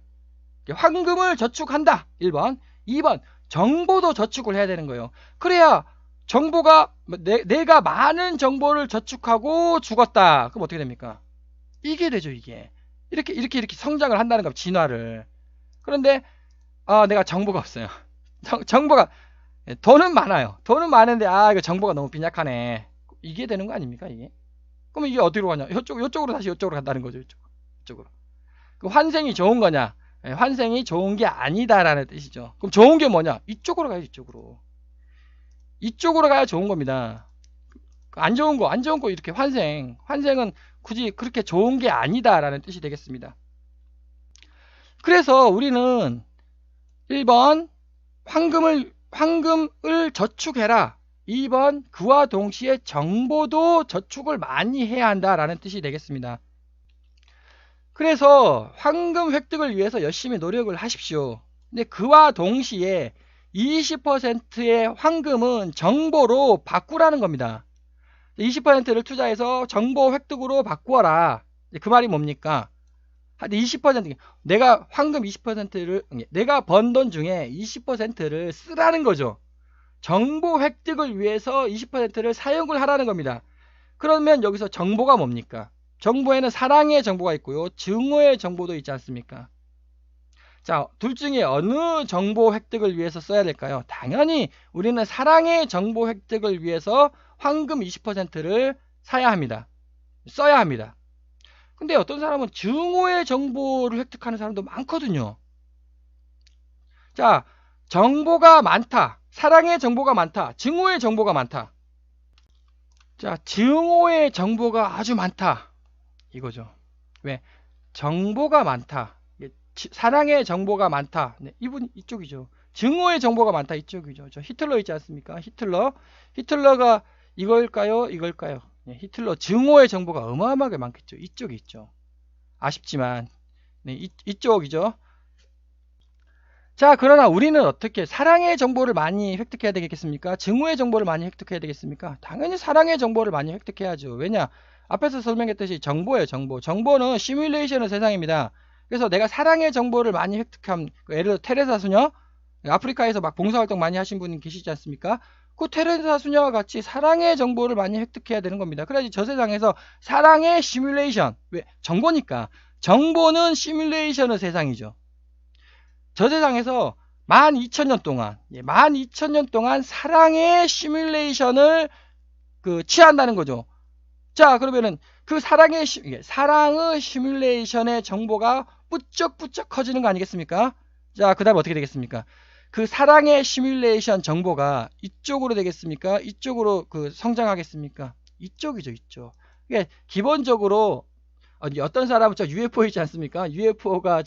황금을 저축한다. 1번. 2번. 정보도 저축을 해야 되는 거예요. 그래야 정보가 내가 많은 정보를 저축하고 죽었다. 그럼 어떻게 됩니까? 이게 되죠, 이게. 이렇게 성장을 한다는 겁니다. 진화를. 그런데 내가 정보가 없어요. 정보가 돈은 많아요. 돈은 많은데 이거 정보가 너무 빈약하네. 이게 되는 거 아닙니까, 이게? 그럼 이게 어디로 가냐? 이쪽으로 다시 이쪽으로 간다는 거죠. 이쪽으로. 그 환생이 좋은 거냐? 환생이 좋은 게 아니다라는 뜻이죠. 그럼 좋은 게 뭐냐? 이쪽으로 가야지, 이쪽으로. 이쪽으로 가야 좋은 겁니다. 안 좋은 거 이렇게 환생은 굳이 그렇게 좋은 게 아니다라는 뜻이 되겠습니다. 그래서 우리는 1번 황금을 저축해라. 2번 그와 동시에 정보도 저축을 많이 해야 한다라는 뜻이 되겠습니다. 그래서 황금 획득을 위해서 열심히 노력을 하십시오. 근데 그와 동시에 20%의 황금은 정보로 바꾸라는 겁니다. 20%를 투자해서 정보 획득으로 바꾸어라. 그 말이 뭡니까? 20% 내가 황금 20%를 내가 번 돈 중에 20%를 쓰라는 거죠. 정보 획득을 위해서 20%를 사용을 하라는 겁니다. 그러면 여기서 정보가 뭡니까? 정보에는 사랑의 정보가 있고요. 증오의 정보도 있지 않습니까? 자, 둘 중에 어느 정보 획득을 위해서 써야 될까요? 당연히 우리는 사랑의 정보 획득을 위해서 황금 20%를 사야 합니다. 써야 합니다. 근데 어떤 사람은 증오의 정보를 획득하는 사람도 많거든요. 자, 정보가 많다. 사랑의 정보가 많다. 증오의 정보가 많다. 자, 증오의 정보가 아주 많다. 이거죠. 왜? 정보가 많다. 사랑의 정보가 많다. 네, 이분 이쪽이죠. 증오의 정보가 많다. 이쪽이죠. 저 히틀러 있지 않습니까? 히틀러가 이걸까요? 네, 히틀러 증오의 정보가 어마어마하게 많겠죠. 이쪽이 있죠. 아쉽지만 네, 이쪽이죠. 자, 그러나 우리는 어떻게 사랑의 정보를 많이 획득해야 되겠습니까? 증오의 정보를 많이 획득해야 되겠습니까? 당연히 사랑의 정보를 많이 획득해야죠. 왜냐? 앞에서 설명했듯이 정보예요, 정보. 정보는 시뮬레이션의 세상입니다. 그래서 내가 사랑의 정보를 많이 획득한, 예를 들어 테레사 수녀, 아프리카에서 막 봉사활동 많이 하신 분이 계시지 않습니까? 그 테레사 수녀와 같이 사랑의 정보를 많이 획득해야 되는 겁니다. 그래야지 저 세상에서 사랑의 시뮬레이션, 왜? 정보니까. 정보는 시뮬레이션의 세상이죠. 저 세상에서 12,000년 동안 사랑의 시뮬레이션을 취한다는 거죠. 자, 그러면은 그 사랑의 시뮬레이션의 정보가 뿌쩍뿌쩍 커지는 거 아니겠습니까? 자, 그 다음 어떻게 되겠습니까? 그 사랑의 시뮬레이션 정보가 이쪽으로 되겠습니까? 이쪽으로 성장하겠습니까? 이쪽이죠, 이쪽. 그러니까 기본적으로 어떤 사람은 저 UFO 있지 않습니까? UFO가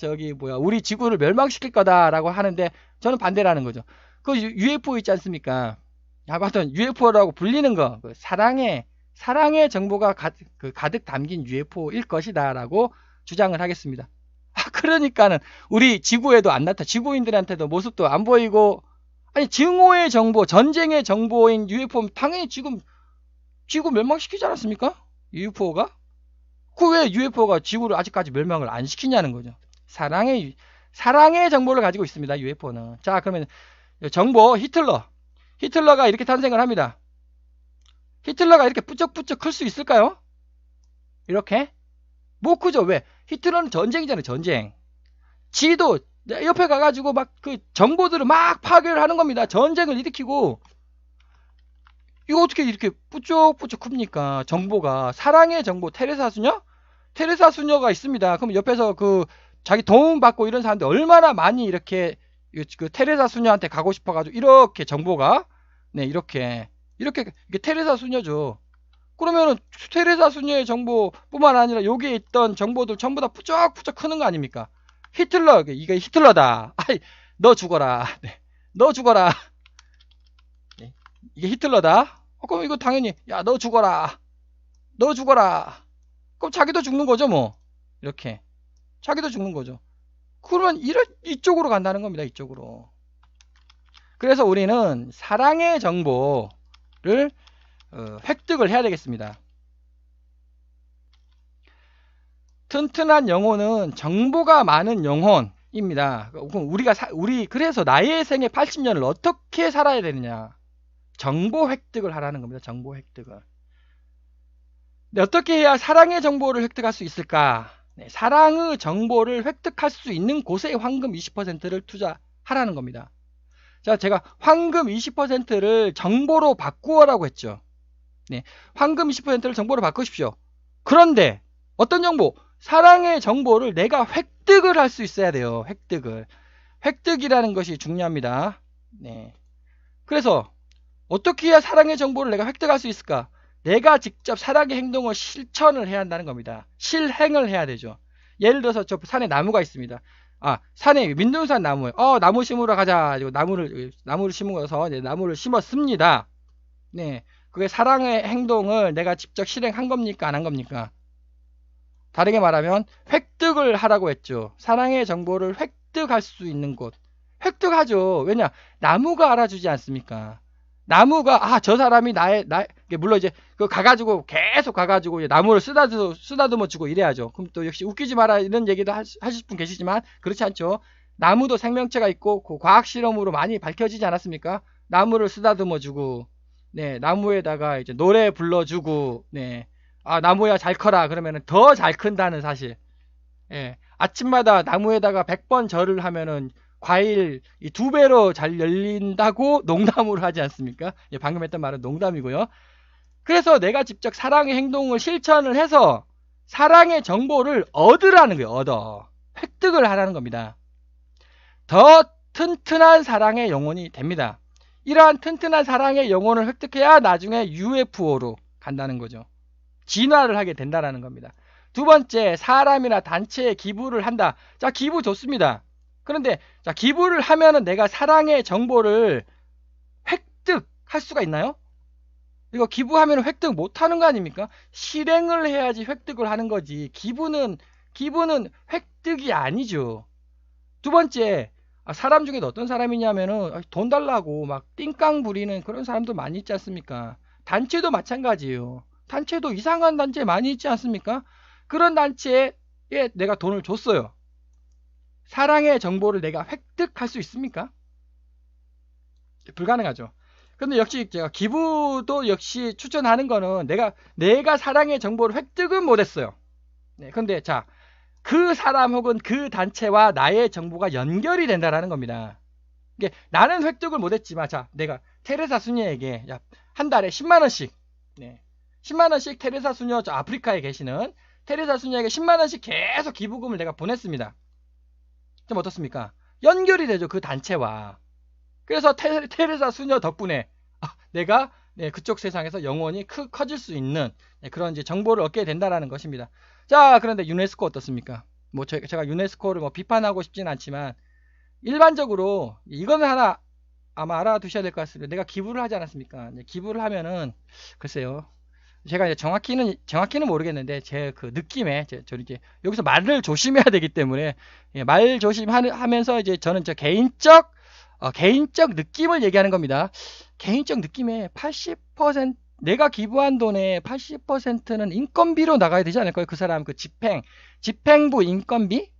우리 지구를 멸망시킬 거다라고 하는데 저는 반대라는 거죠. 그 UFO 있지 않습니까? 아무튼 UFO라고 불리는 거, 사랑의 정보가 가득 담긴 UFO일 것이다라고 주장을 하겠습니다. 그러니까는 우리 지구에도 안 나타, 지구인들한테도 모습도 안 보이고, 아니 증오의 정보, 전쟁의 정보인 UFO 당연히 지금 지구 멸망시키지 않았습니까? UFO가? 왜 UFO가 지구를 아직까지 멸망을 안 시키냐는 거죠. 사랑의 정보를 가지고 있습니다. UFO는. 자, 그러면 정보 히틀러가 이렇게 탄생을 합니다. 히틀러가 이렇게 뿌쩍뿌쩍 클 수 있을까요? 이렇게? 못 크죠. 왜? 히틀러는 전쟁이잖아요. 전쟁. 지도 옆에 가가지고 막 정보들을 막 파괴를 하는 겁니다. 전쟁을 일으키고. 이거 어떻게 이렇게 뿌쩍뿌쩍 큽니까? 정보가. 사랑의 정보, 테레사 수녀? 테레사 수녀가 있습니다. 그럼 옆에서 그 자기 도움 받고 이런 사람들 얼마나 많이 이렇게 그 테레사 수녀한테 가고 싶어가지고 이렇게 정보가 네 이렇게 이게 테레사 수녀죠. 그러면은 테레사 수녀의 정보뿐만 아니라 여기에 있던 정보들 전부 다 푸쩍푸쩍 크는 거 아닙니까? 히틀러 이게 히틀러다. 아이 너 죽어라. 네, 너 죽어라. 네, 이게 히틀러다. 그럼 이거 당연히 야 너 죽어라. 너 죽어라. 그럼 자기도 죽는 거죠 뭐. 이렇게 자기도 죽는 거죠. 그러면 이쪽으로 간다는 겁니다. 이쪽으로. 그래서 우리는 사랑의 정보를 획득을 해야 되겠습니다. 튼튼한 영혼은 정보가 많은 영혼입니다. 그럼 그래서 나의 생애 80년을 어떻게 살아야 되느냐? 정보 획득을 하라는 겁니다. 정보 획득을. 근데 어떻게 해야 사랑의 정보를 획득할 수 있을까? 네, 사랑의 정보를 획득할 수 있는 곳에 황금 20%를 투자하라는 겁니다. 자, 제가 황금 20%를 정보로 바꾸어라고 했죠. 네, 황금 20%를 정보로 바꾸십시오. 그런데 어떤 정보? 사랑의 정보를 내가 획득을 할 수 있어야 돼요. 획득을. 획득이라는 것이 중요합니다. 네. 그래서 어떻게 해야 사랑의 정보를 내가 획득할 수 있을까? 내가 직접 사랑의 행동을 실천을 해야 한다는 겁니다. 실행을 해야 되죠. 예를 들어서 저 산에 나무가 있습니다. 산에 민둥산 나무에 나무 심으러 가자. 나무를 심어서 나무를 심었습니다. 네. 그게 사랑의 행동을 내가 직접 실행한 겁니까? 안 한 겁니까? 다르게 말하면 획득을 하라고 했죠. 사랑의 정보를 획득할 수 있는 곳. 획득하죠. 왜냐? 나무가 알아주지 않습니까? 나무가 저 사람이 물론 이제 계속 가가지고 나무를 쓰다듬어 주고 이래야죠. 그럼 또 역시 웃기지 마라 이런 얘기도 하실 분 계시지만 그렇지 않죠. 나무도 생명체가 있고 그 과학 실험으로 많이 밝혀지지 않았습니까? 나무를 쓰다듬어 주고 네, 나무에다가 이제 노래 불러주고 네. 나무야 잘 커라 그러면은 더 잘 큰다는 사실. 예. 아침마다 나무에다가 100번 절을 하면은 과일 2배로 잘 열린다고 농담으로 하지 않습니까? 예, 방금 했던 말은 농담이고요. 그래서 내가 직접 사랑의 행동을 실천을 해서 사랑의 정보를 얻으라는 거예요. 획득을 하라는 겁니다. 더 튼튼한 사랑의 영혼이 됩니다. 이러한 튼튼한 사랑의 영혼을 획득해야 나중에 UFO로 간다는 거죠. 진화를 하게 된다는 겁니다. 두 번째, 사람이나 단체에 기부를 한다. 자, 기부 좋습니다. 그런데 자, 기부를 하면은 내가 사랑의 정보를 획득할 수가 있나요? 이거 기부하면 획득 못하는 거 아닙니까? 실행을 해야지 획득을 하는 거지. 기부는 획득이 아니죠. 두 번째, 사람 중에도 어떤 사람이냐면은 돈 달라고 막 띵깡 부리는 그런 사람도 많이 있지 않습니까? 단체도 마찬가지예요. 단체도 이상한 단체 많이 있지 않습니까? 그런 단체에 내가 돈을 줬어요. 사랑의 정보를 내가 획득할 수 있습니까? 불가능하죠. 근데 역시 제가 기부도 역시 추천하는 거는 내가 사랑의 정보를 획득은 못했어요. 네, 근데 자, 그 사람 혹은 그 단체와 나의 정보가 연결이 된다라는 겁니다. 이게 나는 획득을 못했지만 자, 내가 테레사 수녀에게 한 달에 10만 원씩 10만 원씩 테레사 수녀 저 아프리카에 계시는 테레사 수녀에게 10만 원씩 계속 기부금을 내가 보냈습니다. 좀 어떻습니까? 연결이 되죠. 그 단체와. 그래서 테레사 수녀 덕분에 내가 그쪽 세상에서 영원히 커질 수 있는 그런 이제 정보를 얻게 된다라는 것입니다. 자, 그런데 유네스코 어떻습니까? 뭐 제가 유네스코를 뭐 비판하고 싶지는 않지만 일반적으로 이거는 하나 아마 알아두셔야 될 것 같습니다. 내가 기부를 하지 않았습니까? 기부를 하면은 글쎄요. 제가 이제 정확히는 모르겠는데 제 그 느낌에 저는 이제 여기서 말을 조심해야 되기 때문에 말 조심하면서 이제 저는 저 개인적 느낌을 얘기하는 겁니다. 개인적 느낌에 80% 내가 기부한 돈의 80%는 인건비로 나가야 되지 않을까요? 그 사람 그 집행부 인건비?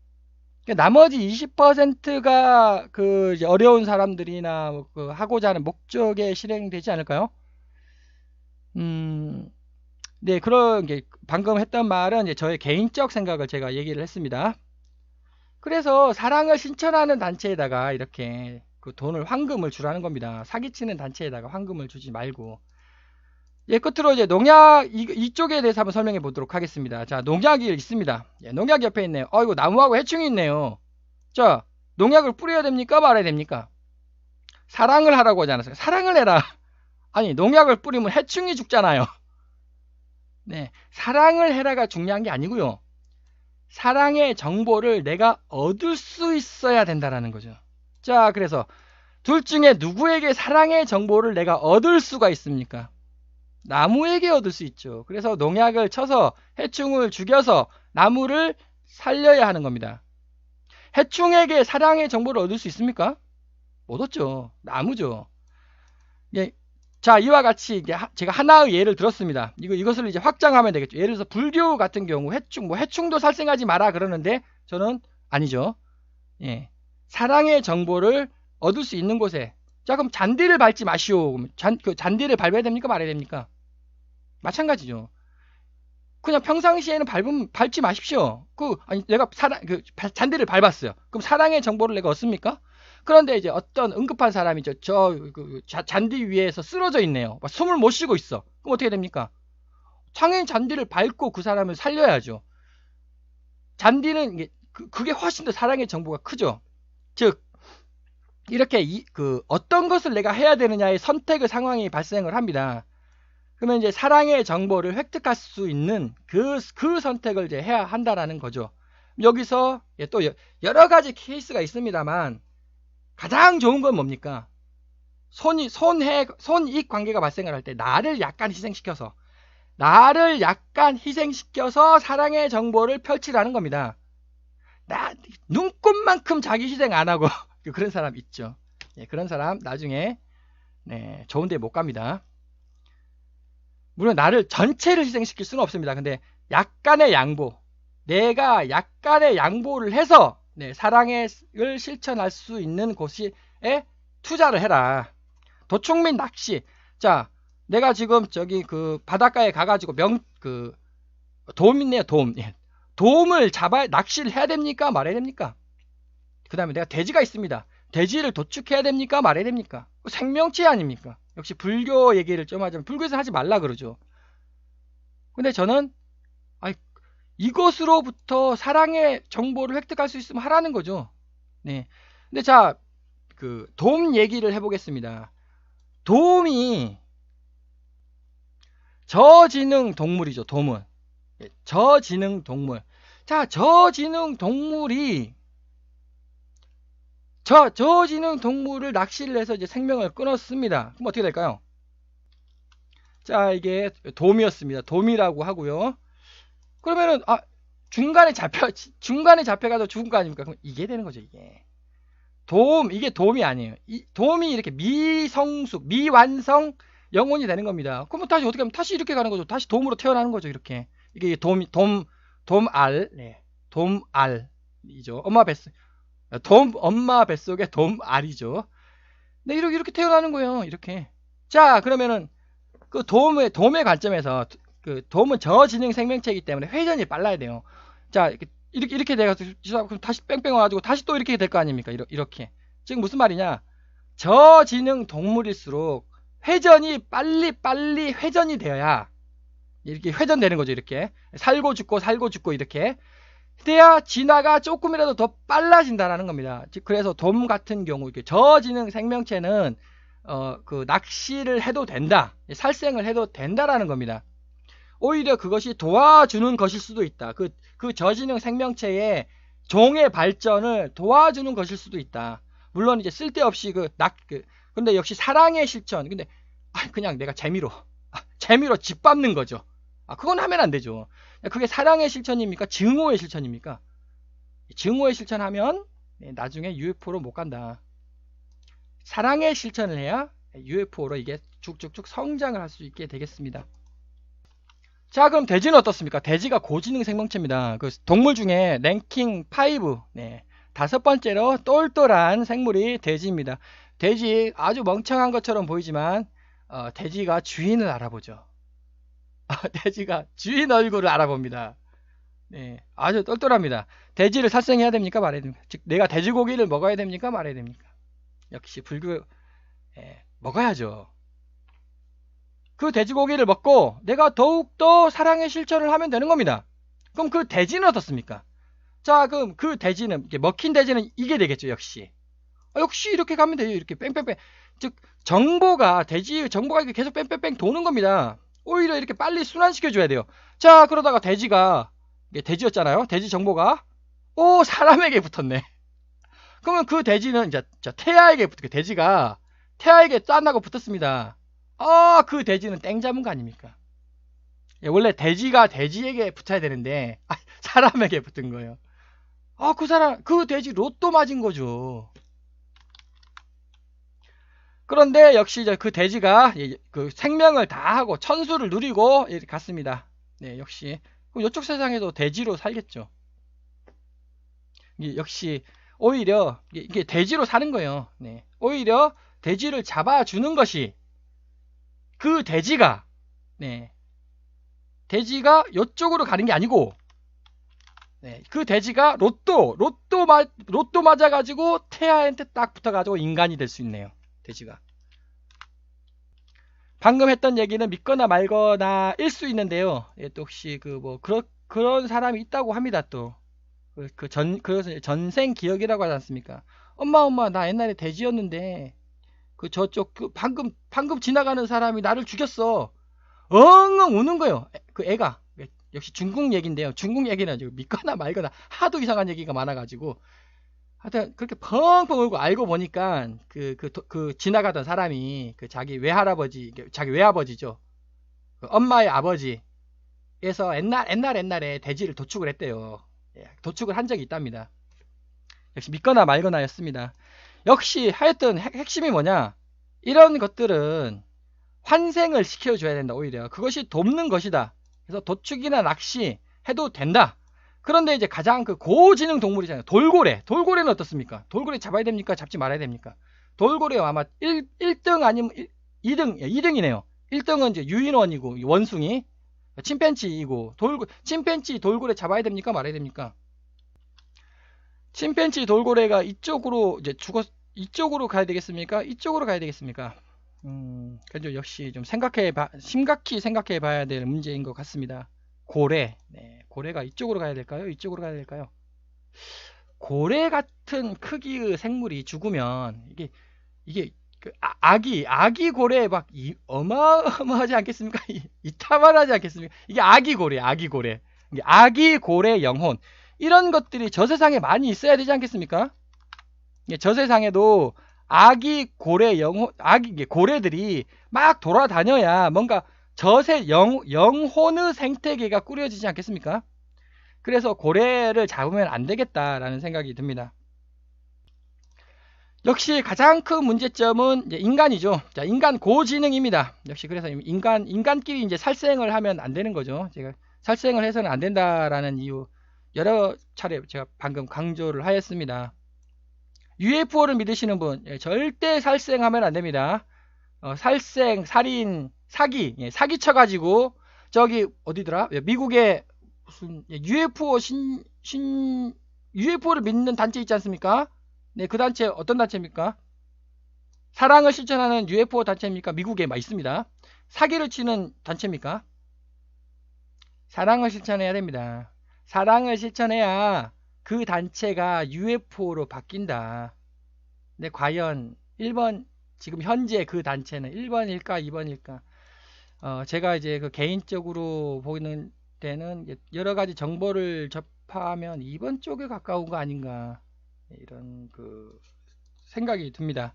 나머지 20%가 그 어려운 사람들이나 그 하고자 하는 목적에 실행되지 않을까요? 네, 그런 게 방금 했던 말은 이제 저의 개인적 생각을 제가 얘기를 했습니다. 그래서 사랑을 실천하는 단체에다가 이렇게 그 돈을 황금을 주라는 겁니다. 사기치는 단체에다가 황금을 주지 말고 예, 끝으로 이제 농약 이쪽에 대해서 한번 설명해 보도록 하겠습니다. 자, 농약이 있습니다. 예, 농약 옆에 있네요. 이거 나무하고 해충이 있네요. 자, 농약을 뿌려야 됩니까? 말아야 됩니까? 사랑을 하라고 하지 않았어요. 사랑을 해라. 아니, 농약을 뿌리면 해충이 죽잖아요. 네, 사랑을 해라가 중요한 게 아니고요. 사랑의 정보를 내가 얻을 수 있어야 된다라는 거죠. 자, 그래서 둘 중에 누구에게 사랑의 정보를 내가 얻을 수가 있습니까? 나무에게 얻을 수 있죠. 그래서 농약을 쳐서 해충을 죽여서 나무를 살려야 하는 겁니다. 해충에게 사랑의 정보를 얻을 수 있습니까? 못 얻죠. 나무죠. 예. 자, 이와 같이 이게 제가 하나의 예를 들었습니다. 이것을 이제 확장하면 되겠죠. 예를 들어서 불교 같은 경우 해충도 살생하지 마라 그러는데 저는 아니죠. 예. 사랑의 정보를 얻을 수 있는 곳에, 자, 그럼 잔디를 밟지 마시오. 잔디를 밟아야 됩니까? 말아야 됩니까? 마찬가지죠. 그냥 평상시에는 밟지 마십시오. 아니, 내가 잔디를 밟았어요. 그럼 사랑의 정보를 내가 얻습니까? 그런데 이제 어떤 응급한 사람이죠. 잔디 위에서 쓰러져 있네요. 막 숨을 못 쉬고 있어. 그럼 어떻게 됩니까? 당연히 잔디를 밟고 그 사람을 살려야죠. 잔디는 그게 훨씬 더 사랑의 정보가 크죠. 즉, 이렇게 어떤 것을 내가 해야 되느냐의 선택의 상황이 발생을 합니다. 그러면 이제 사랑의 정보를 획득할 수 있는 그 선택을 이제 해야 한다라는 거죠. 여기서 또 여러 가지 케이스가 있습니다만 가장 좋은 건 뭡니까? 손익 관계가 발생을 할 때 나를 약간 희생시켜서 사랑의 정보를 펼치라는 겁니다. 눈꽃만큼 자기 희생 안 하고 그런 사람 있죠. 예, 그런 사람 나중에 좋은 데 못 갑니다. 물론 나를 전체를 희생시킬 수는 없습니다. 근데 약간의 양보, 내가 약간의 양보를 해서 사랑을 실천할 수 있는 곳에 투자를 해라. 도축 및 낚시. 자, 내가 지금 저기 바닷가에 가가지고 돔 있네요. 돔. 예. 돔을 낚시를 해야 됩니까? 말해야 됩니까? 그 다음에 내가 돼지가 있습니다. 돼지를 도축해야 됩니까? 말해야 됩니까? 생명체 아닙니까? 역시 불교 얘기를 좀 하자면 불교에서 하지 말라 그러죠. 근데 저는 이것으로부터 사랑의 정보를 획득할 수 있으면 하라는 거죠. 네. 근데 자, 돔 얘기를 해보겠습니다. 돔이 저지능 동물이죠. 돔은 저지능 동물. 자, 저지능 동물을 낚시를 해서 이제 생명을 끊었습니다. 그럼 어떻게 될까요? 자, 이게 돔이었습니다. 돔이라고 하고요. 그러면은 중간에 잡혀가서 죽은 거 아닙니까? 그럼 이게 되는 거죠. 이게 돔이 아니에요. 돔이 이렇게 미완성 영혼이 되는 겁니다. 그러면 다시 어떻게 하면 다시 이렇게 가는 거죠. 다시 돔으로 태어나는 거죠. 이렇게 이게 돔알, 돔알이죠. 엄마 뱃속에 돔알이죠. 네, 이렇게 태어나는 거예요. 이렇게. 자, 그러면은 돔의 관점에서 돔은 저지능 생명체이기 때문에 회전이 빨라야 돼요. 자, 이렇게 돼가지고 그럼 다시 뺑뺑 와가지고 다시 또 이렇게 될 거 아닙니까? 이렇게. 지금 무슨 말이냐? 저지능 동물일수록 회전이 빨리 회전이 되어야 이렇게 회전되는 거죠. 이렇게 살고 죽고 이렇게 돼야 진화가 조금이라도 더 빨라진다라는 겁니다. 즉 그래서 돔 같은 경우 이렇게 저지능 생명체는 낚시를 해도 된다, 살생을 해도 된다라는 겁니다. 오히려 그것이 도와주는 것일 수도 있다. 그 저지능 생명체의 종의 발전을 도와주는 것일 수도 있다. 물론 이제 쓸데없이 근데 역시 사랑의 실천. 근데 그냥 내가 재미로 짓밟는 거죠. 그건 하면 안 되죠. 그게 사랑의 실천입니까? 증오의 실천입니까? 증오의 실천하면 나중에 UFO로 못 간다. 사랑의 실천을 해야 UFO로 이게 쭉쭉쭉 성장을 할 수 있게 되겠습니다. 자, 그럼 돼지는 어떻습니까? 돼지가 고지능 생명체입니다. 동물 중에 랭킹 5, 다섯 번째로 똘똘한 생물이 돼지입니다. 돼지 아주 멍청한 것처럼 보이지만 돼지가 주인을 알아보죠. 돼지가 주인 얼굴을 알아봅니다. 네, 아주 똘똘합니다. 돼지를 살생해야 됩니까? 말해야 됩니까? 즉 내가 돼지고기를 먹어야 됩니까? 말해야 됩니까? 역시 불교 먹어야죠. 그 돼지고기를 먹고 내가 더욱더 사랑의 실천을 하면 되는 겁니다. 그럼 그 돼지는 어떻습니까? 자, 그럼 그 돼지는, 먹힌 돼지는 이게 되겠죠, 역시. 역시 이렇게 가면 돼요. 이렇게 뺑뺑뺑. 즉, 돼지의 정보가 이렇게 계속 뺑뺑뺑 도는 겁니다. 오히려 이렇게 빨리 순환시켜줘야 돼요. 자, 그러다가 돼지가, 이게 돼지였잖아요. 돼지 정보가, 사람에게 붙었네. 그러면 그 돼지는 이제, 태아에게 돼지가 태아에게 짠하고 붙었습니다. 그 돼지는 땡 잡은 거 아닙니까? 원래 돼지가 돼지에게 붙어야 되는데, 사람에게 붙은 거예요. 그 돼지 로또 맞은 거죠. 그런데 역시 그 돼지가 그 생명을 다하고 천수를 누리고 갔습니다. 네, 역시. 이쪽 세상에도 돼지로 살겠죠. 역시 오히려 이게 돼지로 사는 거예요. 네. 오히려 돼지를 잡아주는 것이 그 돼지가 이쪽으로 가는 게 아니고 그 돼지가 로또 맞아가지고 태아한테 딱 붙어가지고 인간이 될 수 있네요. 돼지가. 방금 했던 얘기는 믿거나 말거나 일 수 있는데요. 또 혹시 그런 사람이 있다고 합니다. 또 그래서 전생 기억이라고 하지 않습니까? 엄마 나 옛날에 돼지였는데 저쪽 방금 지나가는 사람이 나를 죽였어. 엉엉 우는 거예요. 그 애가. 역시 중국 얘기인데요. 중국 얘기는 믿거나 말거나 하도 이상한 얘기가 많아가지고 하여튼 그렇게 펑펑 울고 알고 보니까 그 지나가던 사람이 자기 외아버지죠. 그 엄마의 아버지에서 옛날에 돼지를 도축을 했대요. 도축을 한 적이 있답니다. 역시 믿거나 말거나였습니다. 역시 하여튼 핵심이 뭐냐? 이런 것들은 환생을 시켜줘야 된다. 오히려 그것이 돕는 것이다. 그래서 도축이나 낚시 해도 된다. 그런데 이제 가장 고지능 동물이잖아요. 돌고래는 어떻습니까? 돌고래 잡아야 됩니까? 잡지 말아야 됩니까? 돌고래가 아마 1등 아니면 2등이네요. 1등은 이제 유인원이고 원숭이, 침팬지이고 침팬지 돌고래 잡아야 됩니까? 말아야 됩니까? 침팬지 돌고래가 이쪽으로 이쪽으로 가야 되겠습니까? 이쪽으로 가야 되겠습니까? 그래서 역시 좀 심각히 생각해 봐야 될 문제인 것 같습니다. 고래가 이쪽으로 가야 될까요? 이쪽으로 가야 될까요? 고래 같은 크기의 생물이 죽으면 이게 아기 고래 막 어마어마하지 않겠습니까? 이타만하지 않겠습니까? 이게 아기 고래. 이게 아기 고래 영혼. 이런 것들이 저 세상에 많이 있어야 되지 않겠습니까? 저 세상에도 아기 고래 고래들이 막 돌아다녀야 뭔가 영혼의 생태계가 꾸려지지 않겠습니까? 그래서 고래를 잡으면 안 되겠다라는 생각이 듭니다. 역시 가장 큰 문제점은 이제 인간이죠. 자, 인간 고지능입니다. 역시 그래서 인간끼리 이제 살생을 하면 안 되는 거죠. 제가 살생을 해서는 안 된다라는 이유 여러 차례 제가 방금 강조를 하였습니다. UFO를 믿으시는 분 절대 살생하면 안 됩니다. 살생, 살인, 사기 쳐가지고 저기 어디더라? 미국에 무슨 UFO를 믿는 단체 있지 않습니까? 네, 그 단체 어떤 단체입니까? 사랑을 실천하는 UFO 단체입니까? 미국에 막 있습니다. 사기를 치는 단체입니까? 사랑을 실천해야 됩니다. 사랑을 실천해야 그 단체가 UFO로 바뀐다. 근데 과연 1번 지금 현재 그 단체는 1번일까 2번일까? 제가 이제 개인적으로 보이는 때는 여러 가지 정보를 접하면 2번 쪽에 가까운 거 아닌가 이런 생각이 듭니다.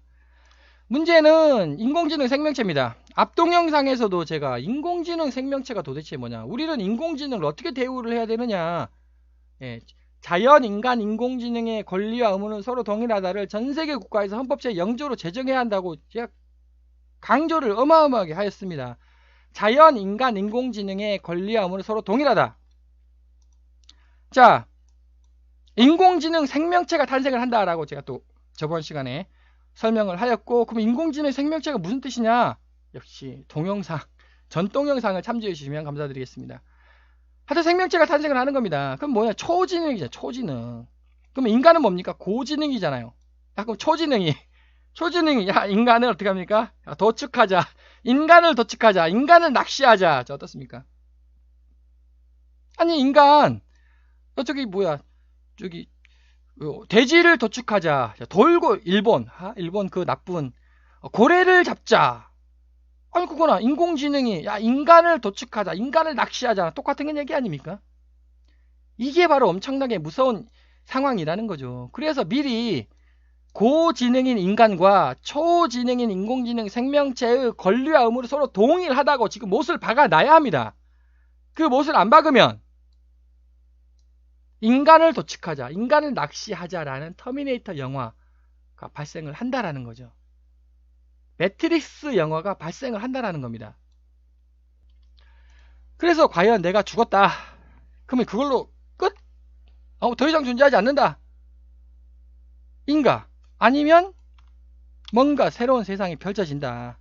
문제는 인공지능 생명체입니다. 앞 동영상에서도 제가 인공지능 생명체가 도대체 뭐냐, 우리는 인공지능을 어떻게 대우를 해야 되느냐, 자연, 인간, 인공지능의 권리와 의무는 서로 동일하다를 전세계 국가에서 헌법 제0조로 제정해야 한다고 제가 강조를 어마어마하게 하였습니다. 자연, 인간, 인공지능의 권리와 의무는 서로 동일하다. 자, 인공지능 생명체가 탄생을 한다라고 제가 또 저번 시간에 설명을 하였고, 그럼 인공지능 생명체가 무슨 뜻이냐? 역시 전 동영상을 참조해 주시면 감사드리겠습니다. 하여튼 생명체가 탄생을 하는 겁니다. 그럼 뭐냐? 초지능이죠. 초지능. 그럼 인간은 뭡니까? 고지능이잖아요. 그럼 초지능이 초지능이 야 인간을 어떻게 합니까? 야, 도축하자. 인간을 도축하자. 인간을 낚시하자. 자, 어떻습니까? 아니 인간 저기 뭐야 저기 돼지를 도축하자. 자, 돌고 일본 그 나쁜 고래를 잡자. 아니 그거나 인공지능이 야 인간을 도축하자. 인간을 낚시하자. 똑같은 얘기 아닙니까? 이게 바로 엄청나게 무서운 상황이라는 거죠. 그래서 미리 고지능인 인간과 초지능인 인공지능 생명체의 권리와 의무를 서로 동일하다고 지금 못을 박아놔야 합니다. 그 못을 안 박으면 인간을 도축하자, 인간을 낚시하자라는 터미네이터 영화가 발생을 한다라는 거죠. 매트릭스 영화가 발생을 한다라는 겁니다. 그래서 과연 내가 죽었다. 그러면 그걸로 끝? 더 이상 존재하지 않는다. 인가? 아니면 뭔가 새로운 세상이 펼쳐진다.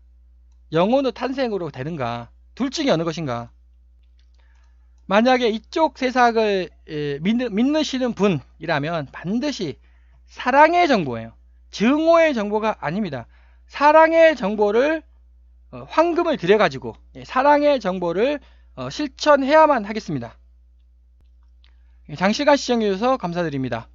영혼의 탄생으로 되는가? 둘 중에 어느 것인가? 만약에 이쪽 세상을 믿으시는 분이라면 반드시 사랑의 정보예요. 증오의 정보가 아닙니다. 사랑의 정보를 황금을 들여가지고 사랑의 정보를 실천해야만 하겠습니다. 장시간 시청해주셔서 감사드립니다.